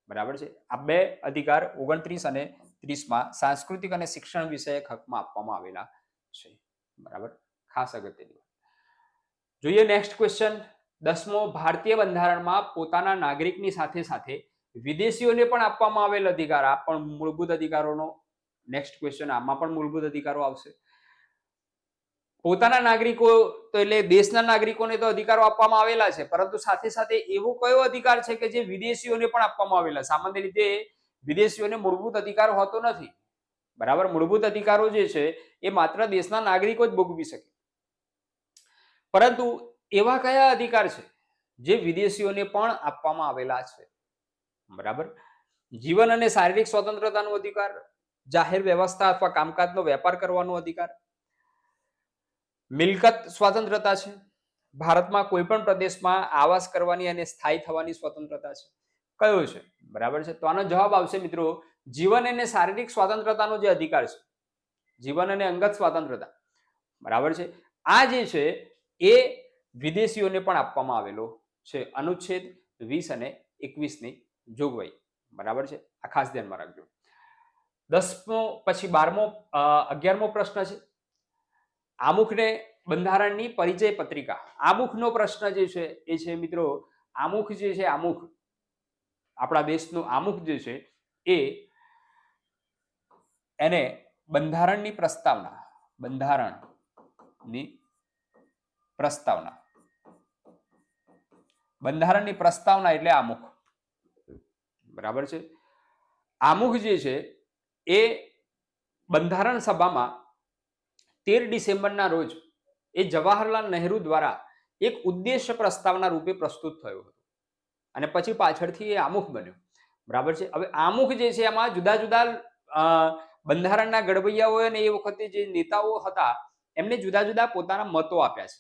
બરાબર છે. આ બે અધિકાર 29 અને 30માં સાંસ્કૃતિક અને શિક્ષણ વિષયક હકમાં આપવામાં આવેલા છે. બરાબર, ખાસ અગત્યની. જોઈએ નેક્સ્ટ ક્વેશ્ચન. 10મો, ભારતીય બંધારણમાં પોતાના નાગરિકની સાથે સાથે વિદેશીઓને પણ આપવામાં આવેલ અધિકાર. આ પણ મૂળભૂત અધિકારોનો નેક્સ્ટ ક્વેશ્ચન. આમાં પણ મૂળભૂત અધિકારો આવશે. પોતાના નાગરિકો તો એટલે દેશના નાગરિકોને તો અધિકારો આપવામાં આવેલા છે, પરંતુ સાથે સાથે એવો કયો અધિકાર છે કે જે વિદેશીઓને પણ આપવામાં આવેલા? સામાન્ય રીતે વિદેશીઓને મૂળભૂત અધિકાર હોતો નથી. બરાબર, મૂળભૂત અધિકારો જે છે એ માત્ર દેશના નાગરિકો જ ભોગવી શકે. પરંતુ એવા કયા અધિકાર છે જે વિદેશીઓને પણ આપવામાં આવેલા છે? બરાબર, જીવન અને શારીરિક સ્વતંત્રતાનો અધિકાર, જાહેર વ્યવસ્થા અથવા કામકાજનો વેપાર કરવાનો અધિકાર, મિલકત સ્વતંત્રતા છે, ભારતમાં કોઈ પણ પ્રદેશમાં આવાસ કરવાની અને સ્થાયી થવાની સ્વતંત્રતા છે. કયો છે? બરાબર છે, તો આનો જવાબ આવશે મિત્રો જીવન અને શારીરિક સ્વતંત્રતાનો જે અધિકાર છે, જીવન અને અંગત સ્વતંત્રતા. બરાબર છે, આ જે છે એ વિદેશીઓને પણ આપવામાં આવેલો છે. અનુચ્છેદ 20 અને 21ની જોગવાઈ. બરાબર છે, આ ખાસ ધ્યાનમાં રાખજો. 10મો પછી 12મો 11મો પ્રશ્ન છે આમુખને બંધારણની પરિચય પત્રિકા. આમુખનો પ્રશ્ન જે છે એ છે મિત્રો આમુખ જે છે, આમુખ આપણા દેશનું આમુખ જે છે એને બંધારણની પ્રસ્તાવના, બંધારણની પ્રસ્તાવના એટલે આમુખ, બરાબર છે. આમુખ જે છે એ બંધારણ સભામાં 13 ડિસેમ્બરના રોજ એ જવાહરલાલ નહેરુ દ્વારા એક ઉદ્દેશ્ય પ્રસ્તાવના રૂપે પ્રસ્તુત થયો હતો અને પછી પાછળથી એ આમુખ બન્યો, બરાબર છે. હવે આમુખ જે છે એમાં જુદા જુદા બંધારણના ઘડવૈયાઓ અને એ વખતે જે નેતાઓ હતા એમને જુદા જુદા પોતાના મતો આપ્યા છે,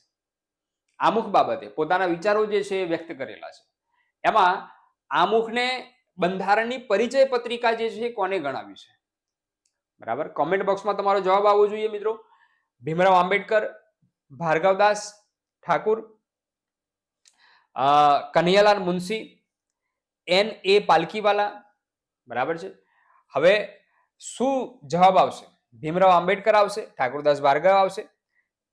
આમુખ બાબતે પોતાના વિચારો જે છે એ વ્યક્ત કરેલા છે. એમાં આમુખને બંધારણની પરિચય પત્રિકા જે છે કોને ગણાવી છે, બરાબર? કોમેન્ટ બોક્સમાં તમારો જવાબ આવવો જોઈએ મિત્રો. ભીમરાવ આંબેડકર, ભાર્ગવદાસ ઠાકુર, કનૈયાલાલ મુનશી, N.A. પાલકીવાલા, બરાબર છે. હવે શું જવાબ આવશે? ભીમરાવ આંબેડકર આવશે, ઠાકુરદાસ ભાર્ગવ આવશે,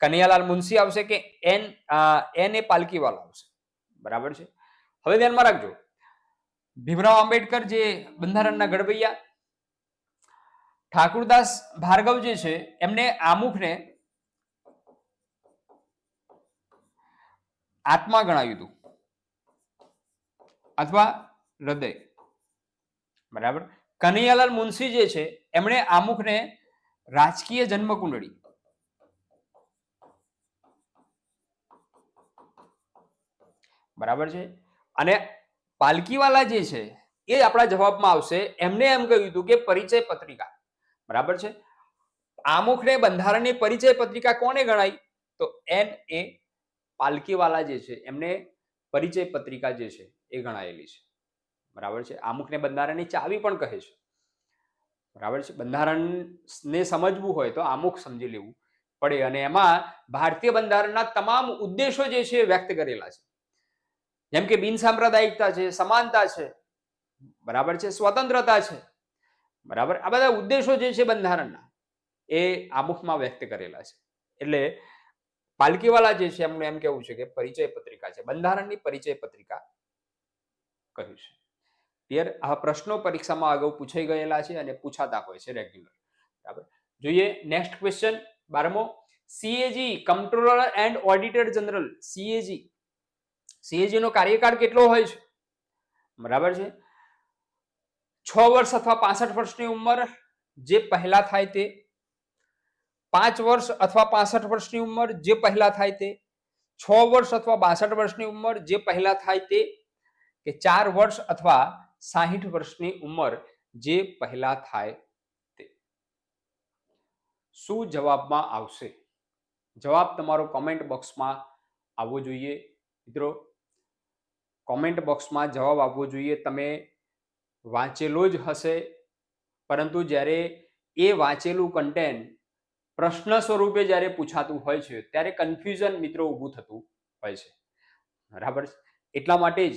કનૈયાલાલ મુનશી આવશે કે N.A. પાલકીવાલા આવશે, બરાબર છે. હવે ધ્યાનમાં રાખજો, ભીમરાવ આંબેડકર જે બંધારણના ઘડવૈયા, ઠાકુરદાસ ભાર્ગવ જે છે એમને આમુખને આત્મા ગણાવ્યું હતું અથવા હૃદય, બરાબર. કનૈયાલાલ મુનશી જે છે એમણે આમુખને રાજકીય જન્મકુંડળી, બરાબર છે. અને પાલકીવાલા જે છે એ આપણા જવાબમાં આવશે, એમને એમ કહ્યું હતું કે પરિચય પત્રિકા, બરાબર છે. આમુખને બંધારણની પરિચય પત્રિકા કોને ગણાય? તો N.A. પાલકીવાલા જે છે એમને પરિચય પત્રિકા જે છે એ ગણાયેલી છે, બરાબર છે. આમુખને બંધારણની ચાવી પણ કહે છે, બરાબર છે. બંધારણને સમજવું હોય તો આમુખ સમજી લેવું પડે અને એમાં ભારતીય બંધારણના તમામ ઉદ્દેશો જે છે વ્યક્ત કરેલા છે, જેમ કે બિનસાંપ્રદાયિકતા છે, સમાનતા છે, બરાબર છે, સ્વતંત્રતા છે, બરાબર. આ બધા ઉદ્દેશો જે છે બંધારણના એ આમુખમાં વ્યક્ત કરેલા છે. એટલે પાલકીવાલા જે છે એમનું એમ કેવું છે કે પરિચય પત્રિકા છે, બંધારણની પરિચય પત્રિકા કહ્યું છે. ક્લિયર? આ પ્રશ્નો પરીક્ષામાં અગાઉ પૂછાઈ ગયેલા છે અને પૂછાતા હોય છે રેગ્યુલર, બરાબર. જોઈએ નેક્સ્ટ ક્વેશ્ચન 12મો. CAG comptroller and auditor general, CAG નો કાર્યકાળ કેટલો હોય છે? બરાબર છે. 6 વર્ષ અથવા 65 વર્ષની ઉંમર જે પહેલા થાય તે, 5 વર્ષ અથવા 65 વર્ષની ઉંમર જે પહેલા થાય તે, 6 વર્ષ અથવા 62 વર્ષની ઉંમર જે પહેલા થાય તે, કે 4 વર્ષ અથવા 60 વર્ષની ઉંમર જે પહેલા થાય તે. શું જવાબમાં આવશે? જવાબ તમારો કોમેન્ટ બોક્સમાં આવવો જોઈએ મિત્રો, કોમેન્ટ બોક્સમાં જવાબ આવવો જોઈએ. તમે વાંચેલો જ હશે, પરંતુ જ્યારે એ વાંચેલું કન્ટેન્ટ પ્રશ્ન સ્વરૂપે જ્યારે પૂછાતું હોય છે ત્યારે કન્ફ્યુઝન મિત્રો ઊભું થતું હોય છે, બરાબર. એટલા માટે જ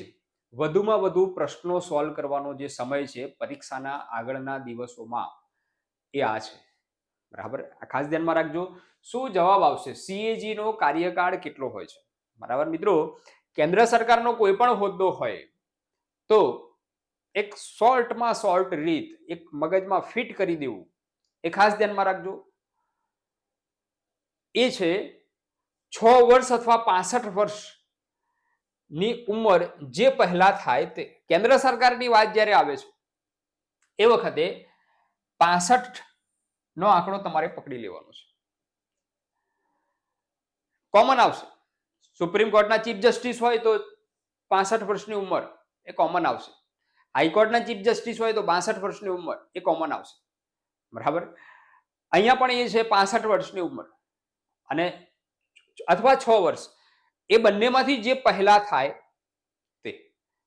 વધુમાં વધુ પ્રશ્નો સોલ્વ કરવાનો જે સમય છે પરીક્ષાના આગળના દિવસોમાં એ આ છે, બરાબર. ખાસ ધ્યાનમાં રાખજો. શું જવાબ આવશે? CAG નો કાર્યકાળ કેટલો હોય છે? બરાબર મિત્રો, કેન્દ્ર સરકારનો કોઈ પણ હોદ્દો હોય તો એક શોર્ટમાં શોર્ટ રીત, એક મગજમાં ફિટ કરી દેવું, એ ખાસ ધ્યાનમાં રાખજો. એ છે 6 વર્ષ અથવા 65 વર્ષની ઉંમર જે પહેલા થાય તે. કેન્દ્ર સરકારની વાત જ્યારે આવે છે એ વખતે 65 નો આંકડો તમારે પકડી લેવાનો છે, કોમન આવશે. સુપ્રીમ કોર્ટના ચીફ જસ્ટિસ હોય તો 65 વર્ષની ઉંમર એ કોમન આવશે. હાઈકોર્ટના ચીફ જસ્ટિસ હોય તો 62 વર્ષની ઉંમર એ કોમન આવશે, બરાબર. અહીંયા પણ એ છે 65 વર્ષની ઉંમર અને અથવા 6 વર્ષ, એ બંનેમાંથી જે પહેલા થાય તે,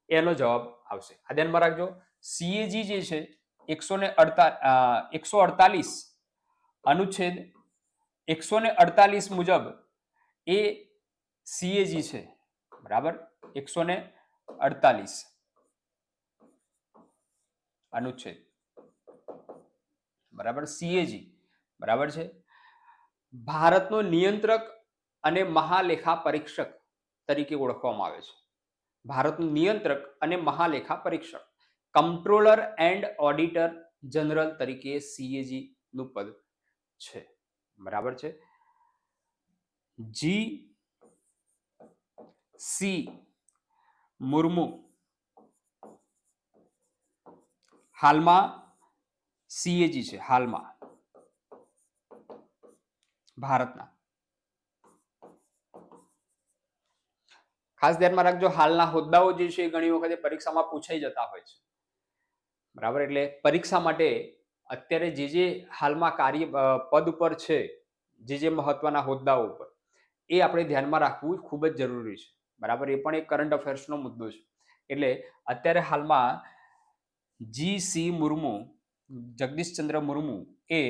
એનો જવાબ આવશે. આ ધ્યાનમાં રાખજો. CAG જે છે 148 અનુચ્છેદ 148 મુજબ એ CAG છે, બરાબર. 148 અનુચ્છેદ, બરાબર. CAG, બરાબર છે. ભારતનો નિયંત્રક અને મહાલેખા પરીક્ષક તરીકે ઓળખવામાં આવે છે, ભારતનું નિયંત્રક અને મહાલેખા પરીક્ષક. કમ્ટ્રોલર એન્ડ ઓડિટર જનરલ તરીકે સીએજી નું પદ છે. બરાબર છે. જી સી મુર્મુ હાલમાં સીએજી છે, હાલમાં ભારતના. ખાસ ધ્યાનમાં રાખજો, હાલના હોદ્દાઓ જે છે એ ઘણી વખતે પરીક્ષામાં પૂછાઈ જતા હોય છે. બરાબર, એટલે પરીક્ષા માટે અત્યારે જે હાલમાં કાર્ય પદ ઉપર છે, જે મહત્વના હોદ્દાઓ ઉપર, એ આપણે ધ્યાનમાં રાખવું ખૂબ જ જરૂરી છે. બરાબર, એ પણ એક કરંટ અફેર્સનો મુદ્દો છે. એટલે અત્યારે હાલમાં જી સી મુર્મુ, જગદીશચંદ્ર મુર્મુ એ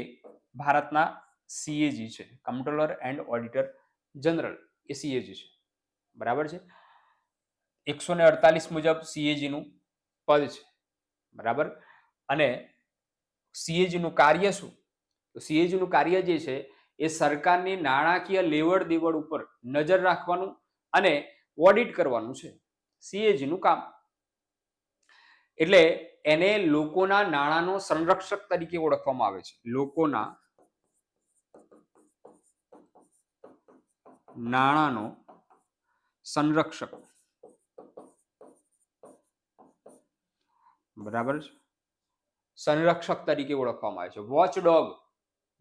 ભારતના સીએજી છે, કમ્ટ્રોલર એન્ડ ઓડિટર જનરલ, એ સીએજી છે. બરાબર છે. 148 મુજબ સીએજી નું પદ છે. બરાબર, અને સીએજી નું કાર્ય શું? તો સીએજી નું કાર્ય જે છે એ સરકારની નાણાકીય લેવડ દેવડ ઉપર નજર રાખવાનું અને ઓડિટ કરવાનું છે સીએજી નું કામ. એટલે એને લોકોના નાણાંનો સંરક્ષક તરીકે ઓળખવામાં આવે છે. લોકોના નાણાંનો સંરક્ષક. બરાબર છે, સંરક્ષક તરીકે ઓળખવામાં આવે છે. વોચડોગ,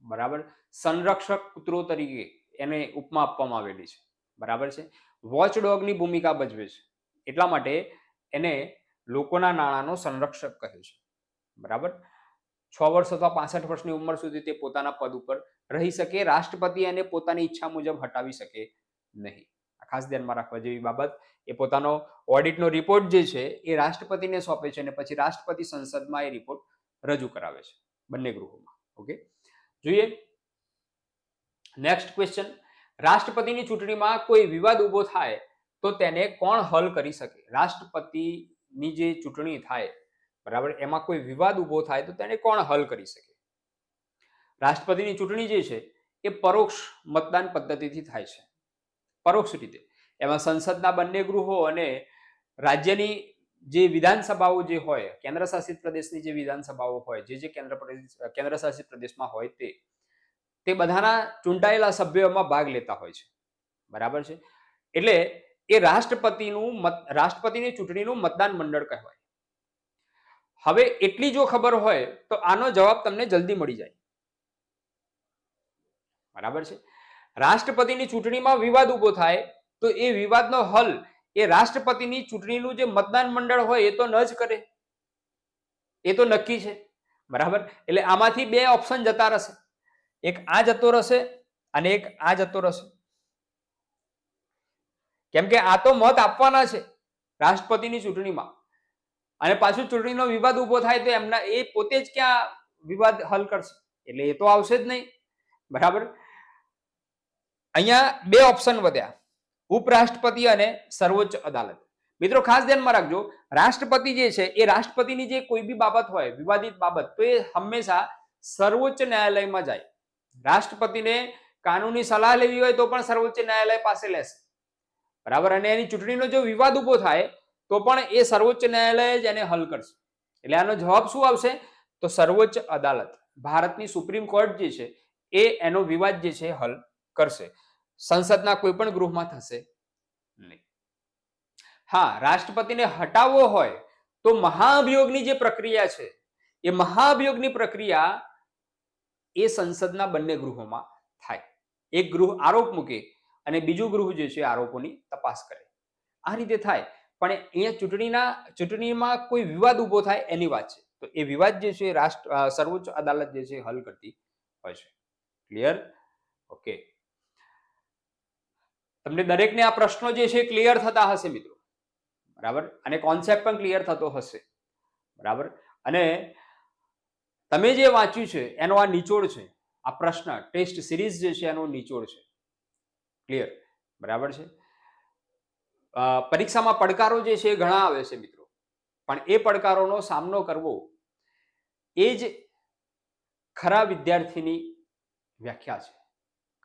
બરાબર, સંરક્ષક કૂતરો તરીકે એને ઉપમા આપવામાં આવેલી છે. બરાબર છે, વોચડોગની ભૂમિકા ભજવે છે, એટલા માટે એને લોકોના નાણાંનો સંરક્ષક કહે છે. બરાબર, 6 વર્ષ અથવા 65 વર્ષની ઉંમર સુધી તે પોતાના પદ ઉપર રહી શકે. રાષ્ટ્રપતિ એને પોતાની ઈચ્છા મુજબ હટાવી શકે નહીં. ખાસ ધ્યાનમાં રાખવા જેવી બાબત. એ પોતાનો ઓડિટનો રિપોર્ટ જે છે એ રાષ્ટ્રપતિને સોંપે છે અને પછી રાષ્ટ્રપતિ સંસદમાં એ રિપોર્ટ રજૂ કરાવે છે, બંને ગૃહોમાં. ઓકે, જોઈએ નેક્સ્ટ ક્વેશ્ચન. રાષ્ટ્રપતિની ચૂંટણીમાં કોઈ વિવાદ ઉભો થાય તો તેને કોણ હલ કરી શકે? રાષ્ટ્રપતિની જે ચૂંટણી થાય, બરાબર, એમાં કોઈ વિવાદ ઉભો થાય તો તેને કોણ હલ કરી શકે? રાષ્ટ્રપતિની ચૂંટણી જે છે એ પરોક્ષ મતદાન પદ્ધતિથી થાય છે, પરોક્ષ રીતે. એમાં સંસદના બંને ગૃહો અને રાજ્યની જે વિધાનસભાઓ જે હોય, કેન્દ્ર શાસિત પ્રદેશની જે વિધાનસભાઓ હોય, જે કેન્દ્ર શાસિત પ્રદેશમાં હોય તે બધાના ચૂંટાયેલા સભ્યોમાં ભાગ લેતા હોય છે. બરાબર છે, એટલે એ રાષ્ટ્રપતિની ચૂંટણીનું મતદાન મંડળ કહેવાય. હવે એટલી જો ખબર હોય તો આનો જવાબ તમને જલ્દી મળી જાય. બરાબર છે, રાષ્ટ્રપતિની ચૂંટણીમાં વિવાદ ઉભો થાય તો એ વિવાદનો હલ એ રાષ્ટ્રપતિની ચૂંટણીનું જે મતદાન મંડળ હોય એ તો ન જ કરે, એ તો નક્કી છે. બરાબર, એટલે આમાંથી બે ઓપ્શન જતા રહેશે, એક આ જતો રહેશે અને એક આ જતો રહેશે. કેમ કે આ તો મત આપવાના છે રાષ્ટ્રપતિની ચૂંટણીમાં, અને પાછું ચૂંટણીનો વિવાદ ઉભો થાય તો એમના એ પોતે જ ક્યાં વિવાદ હલ કરશે, એટલે એ તો આવશે જ નહીં. બરાબર, અહીંયા બે ઓપ્શન વધ્યા, ઉપરાષ્ટ્રપતિ અને સર્વોચ્ચ અદાલત. મિત્રો ખાસ ધ્યાનમાં રાખજો, રાષ્ટ્રપતિ જે છે એ રાષ્ટ્રપતિની જે કોઈ બી બાબત હોય, વિવાદિત બાબત, તો એ હંમેશા સર્વોચ્ચ ન્યાયાલયમાં જાય. રાષ્ટ્રપતિને કાનૂની સલાહ લેવી હોય તો પણ સર્વોચ્ચ ન્યાયાલય પાસે લેશે. બરાબર, અને એની ચૂંટણીનો જો વિવાદ ઉભો થાય તો પણ એ સર્વોચ્ચ ન્યાયાલય જ એને હલ કરશે. એટલે આનો જવાબ શું આવશે? તો સર્વોચ્ચ અદાલત, ભારતની સુપ્રીમ કોર્ટ જે છે એ એનો વિવાદ જે છે હલ કરશે. સંસદના કોઈ પણ ગૃહમાં થશે નહીં. હા, રાષ્ટ્રપતિને હટાવવો હોય તો મહાભિયોગની જે પ્રક્રિયા છે એ મહાભિયોગની પ્રક્રિયા એ સંસદના બંને ગૃહોમાં થાય. એક ગૃહ આરોપ મૂકે અને બીજું ગૃહ જે છે આરોપોની તપાસ કરે. આ રીતે થાય. પણ અહીંયા ચૂંટણીમાં કોઈ વિવાદ ઉભો થાય એની વાત છે, તો એ વિવાદ જે છે સર્વોચ્ચ અદાલત જે છે હલ કરતી હોય છે. ક્લિયર? ઓકે, તમને દરેકને આ પ્રશ્નો જે છે ક્લિયર થતા હશે મિત્રો. બરાબર, અને કોન્સેપ્ટ પણ ક્લિયર થતો હશે. બરાબર, અને તમે જે વાંચ્યું છે એનો આ નિચોડ છે, આ પ્રશ્ન ટેસ્ટ સિરીઝ જે છે એનો નિચોડ છે. ક્લિયર? બરાબર છે. પરીક્ષામાં પડકારો જે છે ઘણા આવે છે મિત્રો, પણ એ પડકારોનો સામનો કરવો એ જ ખરા વિદ્યાર્થીની વ્યાખ્યા છે.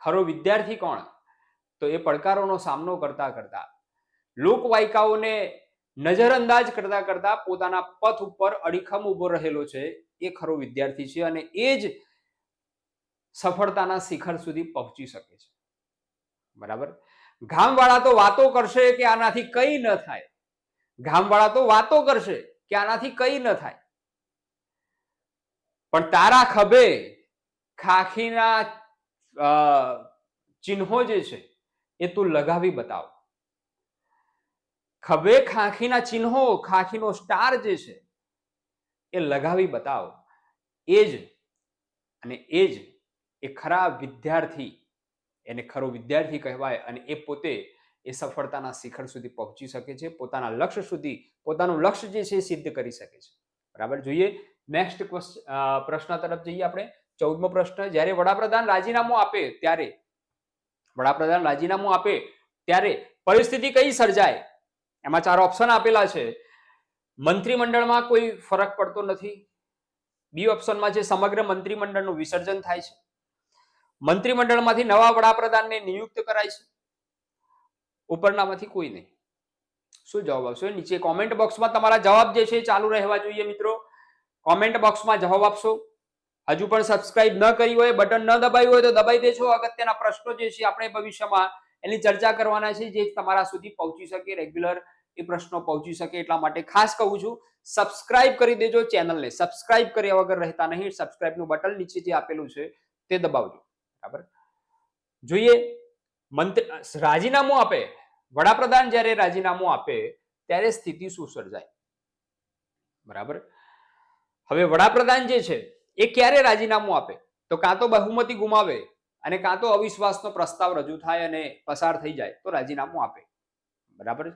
ખરો વિદ્યાર્થી કોણ? તો એ પડકારોનો સામનો કરતા કરતા લોકવાયકાઓને નજરઅંદાજ કરતા કરતા પોતાના પથ ઉપર અડીખમ ઉભો રહેલો છે એ ખરો વિદ્યાર્થી છે અને એ જ સફળતાના શિખર સુધી પહોંચી શકે છે. બરાબર. ગામવાળા તો વાતો કરશે કે આનાથી કઈ ન થાય. ગામવાળા તો વાતો કરશે કે આનાથી કઈ ન થાય, પણ તારા ખભે ખાખીના ચિહ્નો જે છે એ તું લગાવી બતાવ. ખભે ખાખીના ચિહ્નો, ખાખીનો સ્ટાર જે છે એ લગાવી બતાવ. એ જ અને એ જ એ ખરા વિદ્યાર્થી, એને ખરો વિદ્યાર્થી કહેવાય અને એ પોતે એ સફળતાના શિખર સુધી પહોંચી શકે છે, પોતાના લક્ષ્ય સુધી, પોતાનું લક્ષ્ય જે છે એ સિદ્ધ કરી શકે છે. બરાબર. જોઈએ નેક્સ્ટ પ્રશ્ન તરફ જઈએ આપણે. 14મો પ્રશ્ન. જ્યારે વડાપ્રધાન રાજીનામું આપે ત્યારે પરિસ્થિતિ કઈ સર્જાય? એમાં 4 ઓપ્શન આપેલા છે. મંત્રીમંડળમાં કોઈ ફરક પડતો નથી. બી ઓપ્શનમાં છે સમગ્ર મંત્રીમંડળનું વિસર્જન થાય છે. મંત્રીમંડળમાંથી નવા વડાપ્રધાનને નિયુક્ત કરાય છે. ઉપરનામાંથી કોઈ નહીં. શું જવાબ આવશે? નીચે કોમેન્ટ બોક્સમાં તમારા જવાબ જે છે ચાલુ રહેવા જોઈએ મિત્રો. કોમેન્ટ બોક્સમાં જવાબ આપશો. હજુ પણ સબસ્ક્રાઇબ ન કરી હોય, બટન ન દબાવ્યું હોય તો દબાઈ દેજો. અગત્યના પ્રશ્નો જે છે આપણે ભવિષ્યમાં એની ચર્ચા કરવાના છે, જે તમારા સુધી પહોંચી શકે, રેગ્યુલર એ પ્રશ્નો પહોંચી શકે. એટલા માટે ખાસ કહું છું, સબસ્ક્રાઇબ કરી દેજો ચેનલને. સબસ્ક્રાઇબ કર્યા વગર રહેતા નહીં. સબસ્ક્રાઇબનું બટન નીચે જે આપેલું છે તે દબાવજો. બરાબર. જોઈએ રાજીનામું આપે, વડાપ્રધાન જ્યારે રાજીનામું આપે ત્યારે સ્થિતિ શું સર્જાય? બરાબર. હવે વડાપ્રધાન જે છે એ ક્યારે રાજીનામું આપે? તો કાં તો બહુમતી ગુમાવે અને કાં તો અવિશ્વાસનો પ્રસ્તાવ રજૂ થાય અને પસાર થઈ જાય તો રાજીનામું આપે. બરાબર.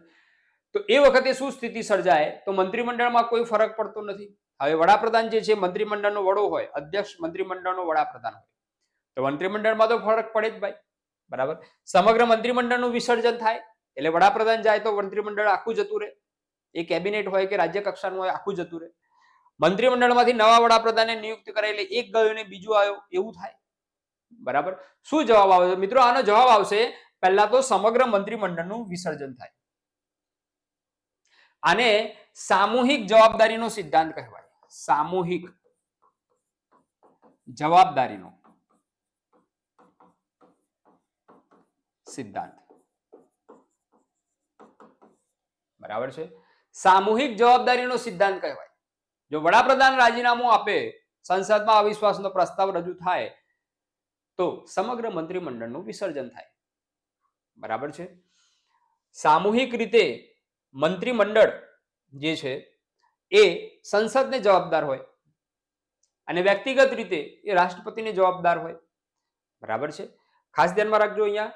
તો એ વખતે શું સ્થિતિ સર્જાય? તો મંત્રીમંડળમાં કોઈ ફરક પડતો નથી. હવે વડાપ્રધાન જે છે મંત્રીમંડળનો વડો હોય, અધ્યક્ષ મંત્રીમંડળનો વડાપ્રધાન હોય, તો મંત્રીમંડળમાં તો ફરક પડે જ ભાઈ. બરાબર. સમગ્ર મંત્રીમંડળનું વિસર્જન થાય એટલે વડાપ્રધાન જાય તો મંત્રીમંડળ આખું જતું રહે. એ કેબિનેટ હોય કે રાજ્ય કક્ષાનું હોય, આખું જતું રહે. મંત્રીમંડળમાંથી નવા વડાપ્રધાનને નિયુક્ત કરાય એટલે એક ગયો ને બીજો આવ્યો એવું થાય. બરાબર. શું જવાબ આવે મિત્રો? આનો જવાબ આવશે પહેલા તો સમગ્ર મંત્રીમંડળનું વિસર્જન થાય. આને સામૂહિક જવાબદારીનો સિદ્ધાંત કહેવાય. સામૂહિક જવાબદારીનો સિદ્ધાંત. બરાબર છે. સામૂહિક જવાબદારીનો સિદ્ધાંત કહેવાય. જો વડાપ્રધાન રાજીનામું આપે, સંસદમાં અવિશ્વાસનો પ્રસ્તાવ રજૂ થાય તો સમગ્ર મંત્રીમંડળનું વિસર્જન થાય. બરાબર છે. સામૂહિક રીતે મંત્રીમંડળ જે છે એ સંસદને જવાબદાર હોય અને વ્યક્તિગત રીતે એ રાષ્ટ્રપતિને જવાબદાર હોય. બરાબર છે. ખાસ ધ્યાનમાં રાખજો, અહીંયા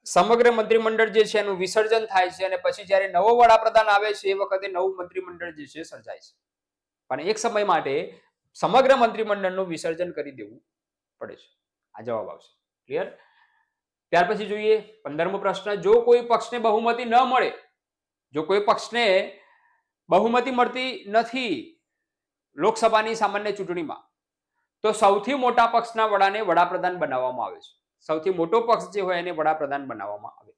સમગ્ર મંત્રીમંડળ જે છે એનું વિસર્જન થાય છે અને પછી જ્યારે નવો વડાપ્રધાન આવે છે એ વખતે નવું મંત્રીમંડળ જે છે સર્જાય છે. પણ એક સમય માટે સમગ્ર મંત્રીમંડળનું વિસર્જન કરી દેવું પડે છે. આ જવાબ આવશે. ક્લિયર? ત્યાર પછી જોઈએ 15મો પ્રશ્ન. જો કોઈ પક્ષને બહુમતી ન મળે, જો કોઈ પક્ષને બહુમતી મળતી નથી લોકસભાની સામાન્ય ચૂંટણીમાં, તો સૌથી મોટા પક્ષના વડાને વડાપ્રધાન બનાવવામાં આવે છે. સૌથી મોટો પક્ષ જે હોય એને વડાપ્રધાન બનાવવામાં આવે.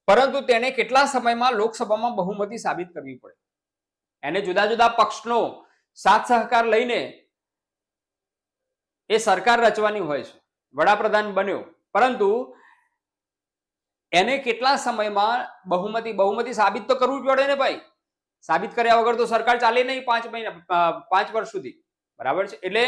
પરંતુ તેને કેટલા સમયમાં લોકસભામાં બહુમતી સાબિત કરવી પડે? એને જુદા જુદા પક્ષનો સાથ સહકાર લઈને એ સરકાર રચવાની હોય છે. વડાપ્રધાન બન્યો, પરંતુ એને કેટલા સમયમાં બહુમતી સાબિત તો કરવું પડે ને ભાઈ. સાબિત કર્યા વગર તો સરકાર ચાલે નહીં 5 વર્ષ સુધી. બરાબર છે. એટલે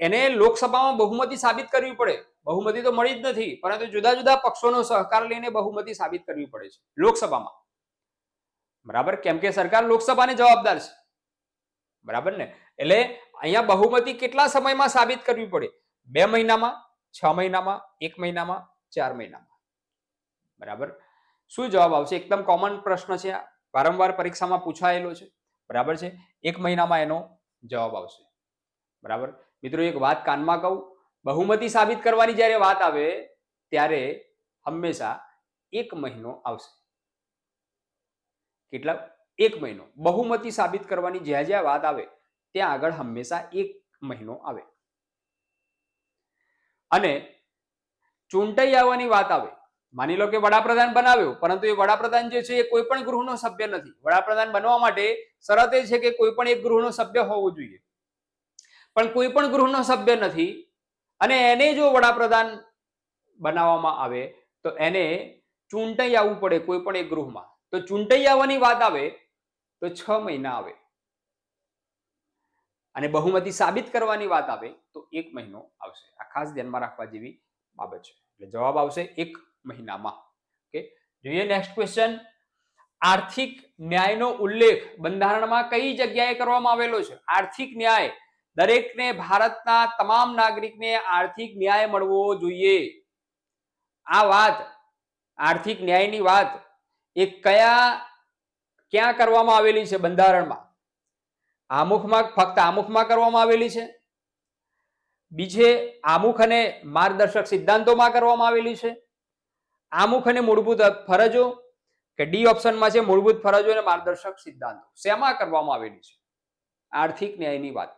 એને લોકસભામાં બહુમતી સાબિત કરવી પડે. બહુમતી તો મળી જ નથી, પરંતુ જુદા જુદા પક્ષોનો સહકાર લઈને બહુમતી સાબિત કરવી પડે છે લોકસભામાં. બરાબર. કેમ કે સરકાર લોકસભાને જવાબદાર છે. બરાબર ને? એટલે અહીંયા બહુમતી કેટલા સમયમાં સાબિત કરવી પડે? 2 મહિનામાં, 6 મહિનામાં, 1 મહિનામાં, 4 મહિનામાં. બરાબર. શું જવાબ આવશે? એકદમ કોમન પ્રશ્ન છે, વારંવાર પરીક્ષામાં પૂછાયેલો છે. બરાબર છે. 1 મહિનામાં એનો જવાબ આવશે. બરાબર. મિત્રો એક વાત કાનમાં કહું, બહુમતી સાબિત કરવાની જ્યારે વાત આવે ત્યારે હંમેશા 1 મહિનો આવશે. કેટલા? 1 મહિનો. બહુમતી સાબિત કરવાની જ્યાં જ્યાં વાત આવે ત્યાં આગળ હંમેશા 1 મહિનો આવે. અને ચૂંટાઈ આવવાની વાત આવે, માની લો કે વડાપ્રધાન બનાવ્યો, પરંતુ એ વડાપ્રધાન જે છે એ કોઈ પણ ગૃહનો સભ્ય નથી. વડાપ્રધાન બનવા માટે શરત એ છે કે કોઈ પણ એક ગૃહનો સભ્ય હોવો જોઈએ, પણ કોઈ પણ ગૃહનો સભ્ય નથી અને એને જો વડાપ્રધાન બનાવવામાં આવે તો એને ચૂંટાઈ આવવું પડે કોઈ પણ એક ગૃહમાં. તો ચૂંટાઈ આવવાની વાત આવે તો 6 મહિના આવે અને બહુમતી સાબિત કરવાની વાત આવે તો 1 મહિનો આવશે. આ ખાસ ધ્યાનમાં રાખવા જેવી બાબત છે. એટલે જવાબ આવશે 1 મહિનામાં. ઓકે, જોઈએ નેક્સ્ટ ક્વેશ્ચન. આર્થિક ન્યાયનો ઉલ્લેખ બંધારણમાં કઈ જગ્યાએ કરવામાં આવેલો છે? આર્થિક ન્યાય, દરેકને, ભારતના તમામ નાગરિકને આર્થિક ન્યાય મળવો જોઈએ. આ વાત, આર્થિક ન્યાયની વાત એ ક્યાં કરવામાં આવેલી છે? બંધારણમાં. આમુખમાં, ફક્ત આમુખમાં કરવામાં આવેલી છે? બીજે આમુખ અને માર્ગદર્શક સિદ્ધાંતોમાં કરવામાં આવેલી છે? આમુખ અને મૂળભૂત ફરજો, કે ડી ઓપ્શનમાં છે મૂળભૂત ફરજો અને માર્ગદર્શક સિદ્ધાંતો. શેમાં કરવામાં આવેલી છે આર્થિક ન્યાયની વાત?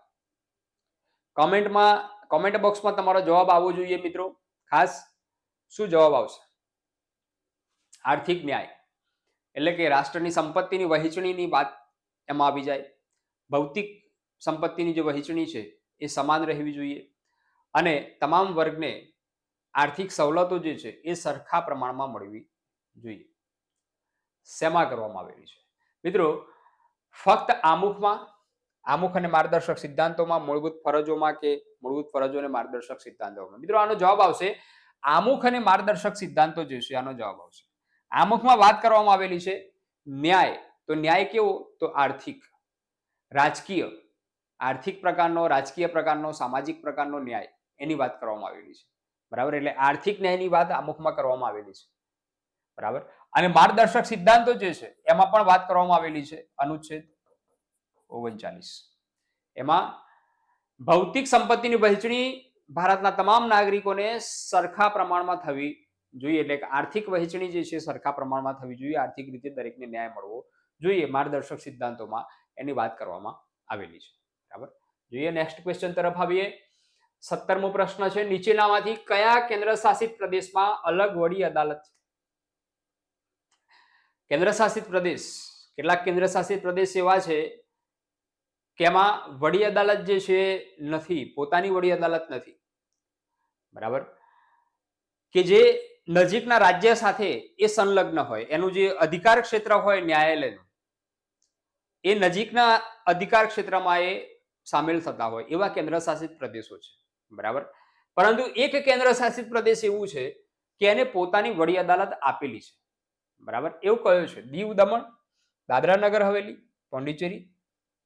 કોમેન્ટ બોક્સમાં તમારો જવાબ આવવો જોઈએ મિત્રો. ખાસ શું જવાબ આવશે? આર્થિક ન્યાય એટલે કે રાષ્ટ્રની સંપત્તિની વહેંચણીની વાત એમાં આવી જાય. ભૌતિક સંપત્તિની જે વહેંચણી છે એ સમાન રહેવી જોઈએ અને તમામ વર્ગને આર્થિક સવલતો જે છે એ સરખા પ્રમાણમાં મળવી જોઈએ. શેમાં કરવામાં આવેલી છે મિત્રો? ફક્ત આમુખમાં, આમુખ અને માર્ગદર્શક સિદ્ધાંતોમાં, મૂળભૂત ફરજોમાં કે મૂળભૂત ફરજો અને માર્ગદર્શક સિદ્ધાંતોમાં? મિત્રો આનો જવાબ આવશે આમુખ અને માર્ગદર્શક સિદ્ધાંતો જે છે આનો જવાબ આવશે. આમુખમાં વાત કરવામાં આવેલી છે ન્યાય. તો ન્યાય કેવો? તો આર્થિક, રાજકીય, આર્થિક પ્રકારનો, રાજકીય પ્રકારનો, સામાજિક પ્રકારનો ન્યાય એની વાત કરવામાં આવેલી છે. બરાબર, એટલે આર્થિક ન્યાયની વાત આમુખમાં કરવામાં આવેલી છે. બરાબર, અને માર્ગદર્શક સિદ્ધાંતો જે છે એમાં પણ વાત કરવામાં આવેલી છે. અનુચ્છેદ 39 એમાં ભૌતિક સંપત્તિની વહેંચણી ભારતના તમામ નાગરિકોને સરખા પ્રમાણમાં થવી જોઈએ. એટલે કે આર્થિક વહેંચણી જે છે સરખા પ્રમાણમાં થવી જોઈએ. આર્થિક રીતે દરેકને ન્યાય મળવો જોઈએ. માર્ગદર્શક સિદ્ધાંતોમાં એની વાત કરવામાં આવેલી છે. બરાબર, જોઈએ નેક્સ્ટ ક્વેશ્ચન તરફ આવીએ. 17મો પ્રશ્ન છે, નીચેનામાંથી કયા કેન્દ્ર શાસિત પ્રદેશમાં અલગ વડી અદાલત છે? કેન્દ્ર શાસિત પ્રદેશ, કેટલાક કેન્દ્ર શાસિત પ્રદેશ એવા છે કે એમાં વડી અદાલત જે છે નથી, પોતાની વડી અદાલત નથી. બરાબર, કે જે નજીકના રાજ્ય સાથે એ સંલગ્ન હોય, એનું જે અધિકાર ક્ષેત્ર હોય ન્યાયાલયનું એ નજીકના અધિકાર ક્ષેત્રમાં એ સામેલ થતા હોય એવા કેન્દ્ર શાસિત પ્રદેશો છે. બરાબર, પરંતુ એક કેન્દ્ર શાસિત પ્રદેશ એવું છે કે એને પોતાની વડી અદાલત આપેલી છે. બરાબર, એવું કયો છે? દીવ દમણ, દાદરા નગર હવેલી, પોંડિચેરી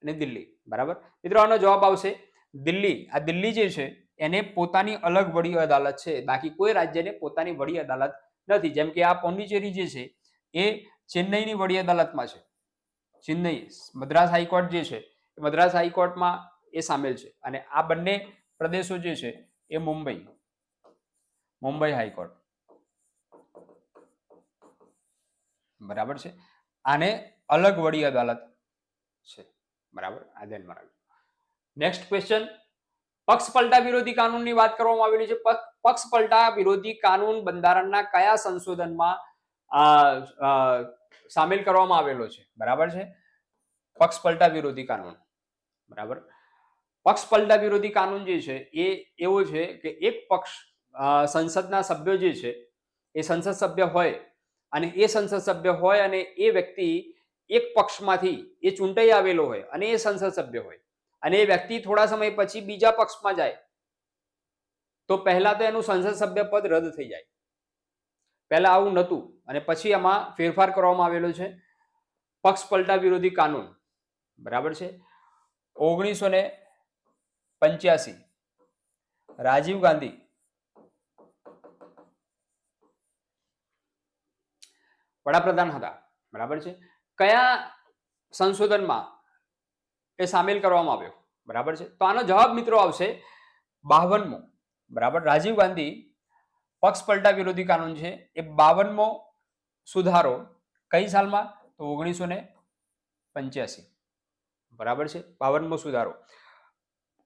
અને દિલ્હી. બરાબર મિત્રો, આનો જવાબ આવશે દિલ્હી. આ દિલ્હી જે છે એને પોતાની અલગ વડી અદાલત છે, બાકી કોઈ રાજ્યને પોતાની વડી અદાલત નથી. જેમ કે આ પોંડિચેરી જે છે એ ચેન્નઈની વડી અદાલતમાં છે. ચેન્નઈ મદ્રાસ હાઈકોર્ટ જે છે એ મદ્રાસ હાઈકોર્ટમાં એ સામેલ છે. અને આ બંને પ્રદેશો જે છે એ મુંબઈ હાઈકોર્ટ. બરાબર છે, આને અલગ વડી અદાલત છે. બરાબર, આ ધ્યાનમાં રાખજો. નેક્સ્ટ ક્વેશ્ચન, પક્ષપલટા વિરોધી કાનૂનની વાત કરવામાં આવેલી છે. પક્ષપલટા વિરોધી કાનૂન બંધારણના કયા સંશોધનમાં સામેલ કરવામાં આવેલો છે? બરાબર છે, પક્ષપલટા વિરોધી કાનૂન. બરાબર, પક્ષપલટા વિરોધી કાનૂન જે છે એ એવો છે કે એક પક્ષ સંસદના સભ્યો જે છે એ સંસદ સભ્ય હોય અને એ સંસદ સભ્ય હોય અને એ વ્યક્તિ એક પક્ષમાંથી એ ચૂંટાઈ આવેલો હોય અને એ સંસદ સભ્ય હોય અને એ વ્યક્તિ થોડા સમય પછી બીજા પક્ષમાં જાય તો પહેલા તો એનું સંસદ સભ્ય પદ રદ થઈ જાય. પહેલા આવું નહોતું અને પછી આમાં ફેરફાર કરવામાં આવેલો છે પક્ષપલટા વિરોધી કાનૂન. બરાબર છે, 1985 રાજીવ ગાંધી વડાપ્રધાન હતા. બરાબર છે, કયા સંશોધનમાં એ સામેલ કરવામાં આવ્યો? બરાબર છે, તો આનો જવાબ મિત્રો આવશે 52મો. બરાબર, રાજીવ ગાંધી પક્ષપલટા વિરોધી કાનૂન છે એ 52મો સુધારો કઈ સાલમાં? તો 1985. બરાબર છે, 52મો સુધારો.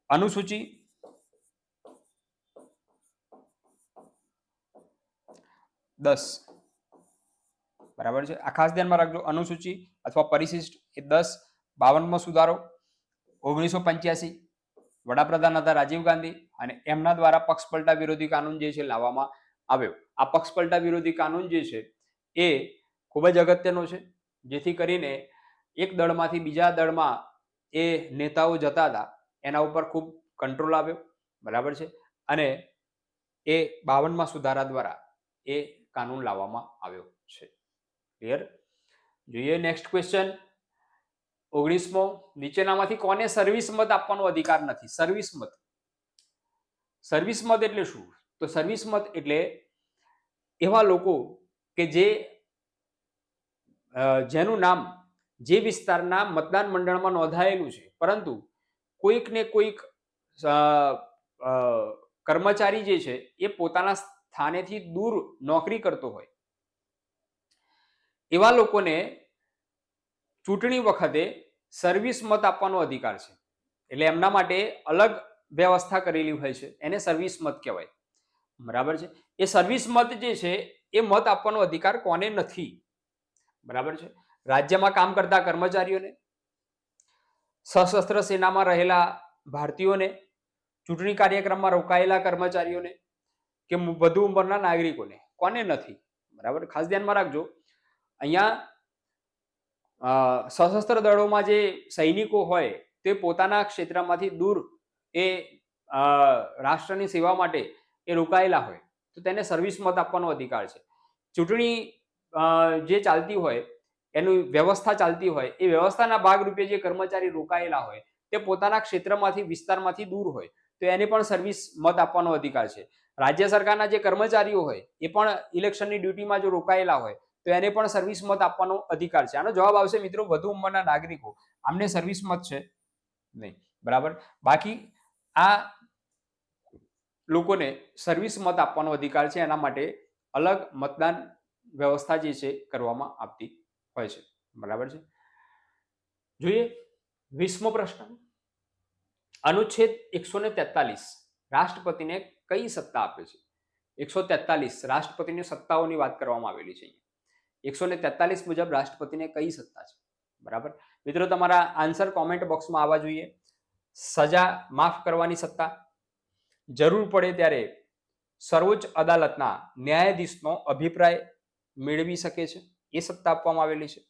અનુસૂચિ 10 બરાબર છે. આ ખાસ ધ્યાનમાં રાખજો. અનુસૂચિ અથવા પરિશિષ્ટ એ 10 52મો સુધારો 1985 વડાપ્રધાન હતા રાજીવ ગાંધી અને એમના દ્વારા પક્ષપલટા વિરોધી કાનૂન જે છે લાવવામાં આવ્યો. આ પક્ષપલટા વિરોધી કાનૂન જે છે એ ખૂબ જ અગત્યનો છે, જેથી કરીને એક દળમાંથી બીજા દળમાં એ નેતાઓ જતા હતા એના ઉપર ખૂબ કંટ્રોલ આવ્યો. બરાબર છે. અને એ 52મા સુધારા દ્વારા એ કાનૂન લાવવામાં આવ્યો છે. ક્લિયર? જોઈએ નેક્સ્ટ ક્વેશ્ચન. 19મો, નીચેનામાંથી કોને સર્વિસ મત આપવાનો અધિકાર નથી? સર્વિસ મત. સર્વિસ મત એટલે શું? તો સર્વિસ મત એટલે એવા લોકો કે જેનું નામ જે વિસ્તારના મતદાન મંડળમાં નોંધાયેલું છે, પરંતુ કોઈક ને કોઈક કર્મચારી જે છે એ પોતાના સ્થાનેથી દૂર નોકરી કરતો હોય, એવા લોકોને ચૂંટણી વખતે સર્વિસ મત આપવાનો અધિકાર છે. એટલે એમના માટે અલગ વ્યવસ્થા કરેલી હોય છે, એને સર્વિસ મત કહેવાય. બરાબર છે. એ સર્વિસ મત જે છે એ મત આપવાનો અધિકાર કોને નથી? બરાબર છે. રાજ્યમાં કામ કરતા કર્મચારીઓને, સશસ્ત્ર સેનામાં રહેલા ભારતીયોને, ચૂંટણી કાર્યક્રમમાં રોકાયેલા કર્મચારીઓને કે વધુ ઉંમરના નાગરિકોને. કોને નથી? બરાબર. ખાસ ધ્યાનમાં રાખજો. અહીંયા સશસ્ત્ર દળોમાં જે સૈનિકો હોય તે પોતાના ક્ષેત્રમાંથી દૂર એ રાષ્ટ્રની સેવા માટે એ રોકાયેલા હોય તો તેને સર્વિસ મત આપવાનો અધિકાર છે. ચૂંટણી જે ચાલતી હોય, એની વ્યવસ્થા ચાલતી હોય, એ વ્યવસ્થાના ભાગરૂપે જે કર્મચારી રોકાયેલા હોય તે પોતાના ક્ષેત્રમાંથી વિસ્તારમાંથી દૂર હોય તો એને પણ સર્વિસ મત આપવાનો અધિકાર છે. રાજ્ય સરકારના જે કર્મચારીઓ હોય એ પણ ઇલેક્શનની ડ્યુટીમાં જો રોકાયેલા હોય તો એને પણ સર્વિસ મત આપવાનો અધિકાર છે. આનો જવાબ આવશે મિત્રો વધુ ઉંમરના નાગરિકો. આમને સર્વિસ મત છે નહીં. બરાબર. બાકી આ લોકોને સર્વિસ મત આપવાનો અધિકાર છે. એના માટે અલગ મતદાન વ્યવસ્થા જે છે કરવામાં આવતી હોય છે. બરાબર છે. જોઈએ 20મો પ્રશ્ન. અનુચ્છેદ 143 રાષ્ટ્રપતિને કઈ સત્તા આપે છે? 143 રાષ્ટ્રપતિની સત્તાઓની વાત કરવામાં આવેલી છે. 143 મુજબ રાષ્ટ્રપતિને કઈ સત્તા છે? બરાબર. મિત્રો તમારા આન્સર કોમેન્ટ બોક્સમાં આવવા જોઈએ. સજા માફ કરવાની સત્તા, જરૂર પડે ત્યારે સર્વોચ્ચ અદાલતના ન્યાયાધીશનો અભિપ્રાય મેળવી શકે છે, એ સત્તા આપવામાં આવેલી છે.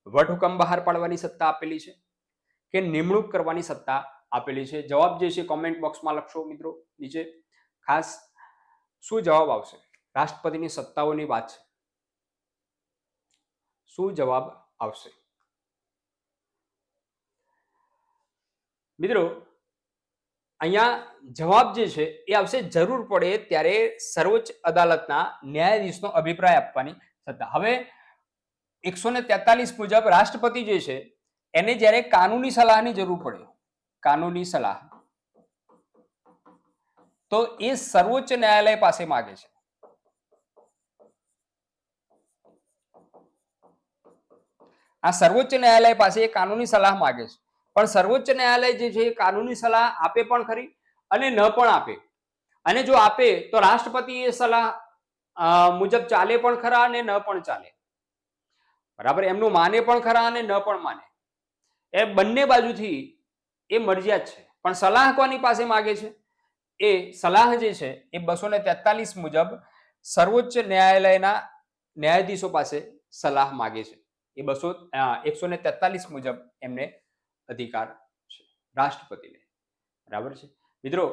વટહુકમ બહાર પાડવાની સત્તા આપેલી છે કે નિમણૂક કરવાની સત્તા આપેલી છે? જવાબ જે છે કોમેન્ટ બોક્સમાં લખશો મિત્રો નીચે. ખાસ શું જવાબ આવશે? રાષ્ટ્રપતિની સત્તાઓની વાત છે. શું જવાબ આવશે? મિત્રો અહીંયા જવાબ જે છે એ આવશે જરૂર પડે ત્યારે સર્વોચ્ચ અદાલતના ન્યાયાધીશનો અભિપ્રાય આપવાની સત્તા. હવે 143 મુજબ રાષ્ટ્રપતિ જે છે એને જ્યારે કાનૂની સલાહની જરૂર પડે, કાનૂની સલાહ, તો એ સર્વોચ્ચ ન્યાયાલય પાસે માંગે છે. આ સર્વોચ્ચ ન્યાયાલય પાસે કાનૂની સલાહ માંગે છે. પણ સર્વોચ્ચ ન્યાયાલય જે છે એ કાનૂની સલાહ આપે પણ ખરી અને ન પણ આપે. અને જો આપે તો રાષ્ટ્રપતિ એ સલાહ મુજબ ચાલે પણ ખરા અને ન પણ ચાલે. બરાબર. એમનું માને પણ ખરા અને ન પણ માને. એ બંને બાજુથી એ મરજિયાત છે. પણ સલાહ કોની પાસે માંગે છે? એ સલાહ જે છે એ 243 મુજબ સર્વોચ્ચ ન્યાયાલયના ન્યાયાધીશો પાસે સલાહ માંગે છે. એ 143 મુજબ એમને અધિકાર છે રાષ્ટ્રપતિને. બરાબર છે મિત્રો.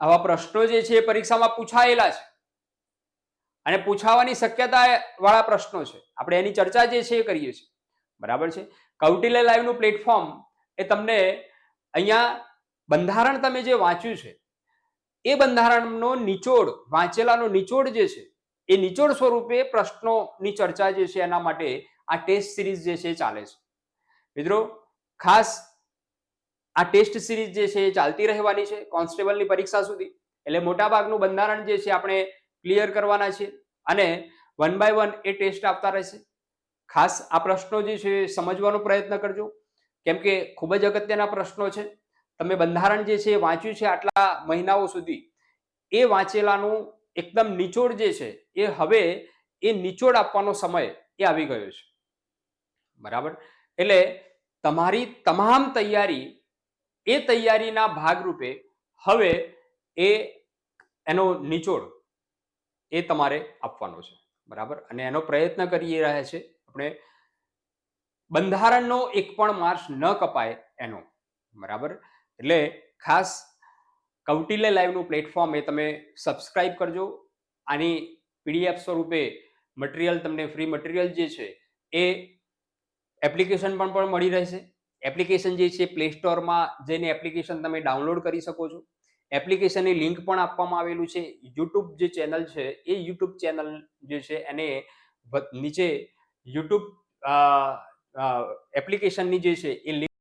આવા પ્રશ્નો જે છે પરીક્ષામાં પૂછાયેલા છે અને પૂછાવાની શક્યતા વાળા પ્રશ્નો છે. આપણે એની ચર્ચા જે છે એ કરીએ છીએ. બરાબર છે. કૌટિલ્ય લાઈવનું પ્લેટફોર્મ એ તમને અહીંયા બંધારણ તમે જે વાંચ્યું છે એ બંધારણનો નિચોડ, વાંચેલાનો નિચોડ જે છે એ નિચોડ સ્વરૂપે પ્રશ્નોની ચર્ચા જે છે એના માટે આ ટેસ્ટ સિરીઝ જે છે ચાલે છે. મિત્રો ખાસ આ ટેસ્ટ સિરીઝ જે છે એ ચાલતી રહેવાની છે કોન્સ્ટેબલની પરીક્ષા સુધી. એટલે મોટાભાગનું બંધારણ જે છે આપણે ક્લિયર કરવાના છે અને 1 by 1 એ ટેસ્ટ આપતા રહેશે. ખાસ આ પ્રશ્નો જે છે સમજવાનો પ્રયત્ન કરજો, કેમ કે ખૂબ જ અગત્યના પ્રશ્નો છે. તમે બંધારણ જે છે વાંચ્યું છે આટલા મહિનાઓ સુધી, એ વાંચેલાનું એકદમ નિચોડ જે છે એ હવે એ નિચોડ આપવાનો સમય એ આવી ગયો છે. બરાબર, એટલે તમારી તમામ તૈયારી, એ તૈયારીના ભાગરૂપે હવે એનો નિચોડ એ તમારે આપવાનો છે. બરાબર, અને એનો પ્રયત્ન કરી રહ્યા છે આપણે બંધારણનો એક પણ માર્ક્સ ન કપાય એનો. બરાબર, એટલે ખાસ કૌટિલ્ય લાઈવનું પ્લેટફોર્મ એ તમે સબસ્ક્રાઇબ કરજો. આની પીડીએફ સ્વરૂપે મટીરિયલ તમને ફ્રી મટીરિયલ જે છે એ એપ્લિકેશન પણ મળી રહેશે. એપ્લિકેશન જે છે પ્લે સ્ટોરમાં જઈને એપ્લિકેશન તમે ડાઉનલોડ કરી શકો છો. એપ્લિકેશનની લિંક પણ આપવામાં આવેલું છે. યુટ્યુબ જે ચેનલ છે એ યુટ્યુબ ચેનલ જે છે એને નીચે યુટ્યુબ એપ્લિકેશનની જે છે એ લિંક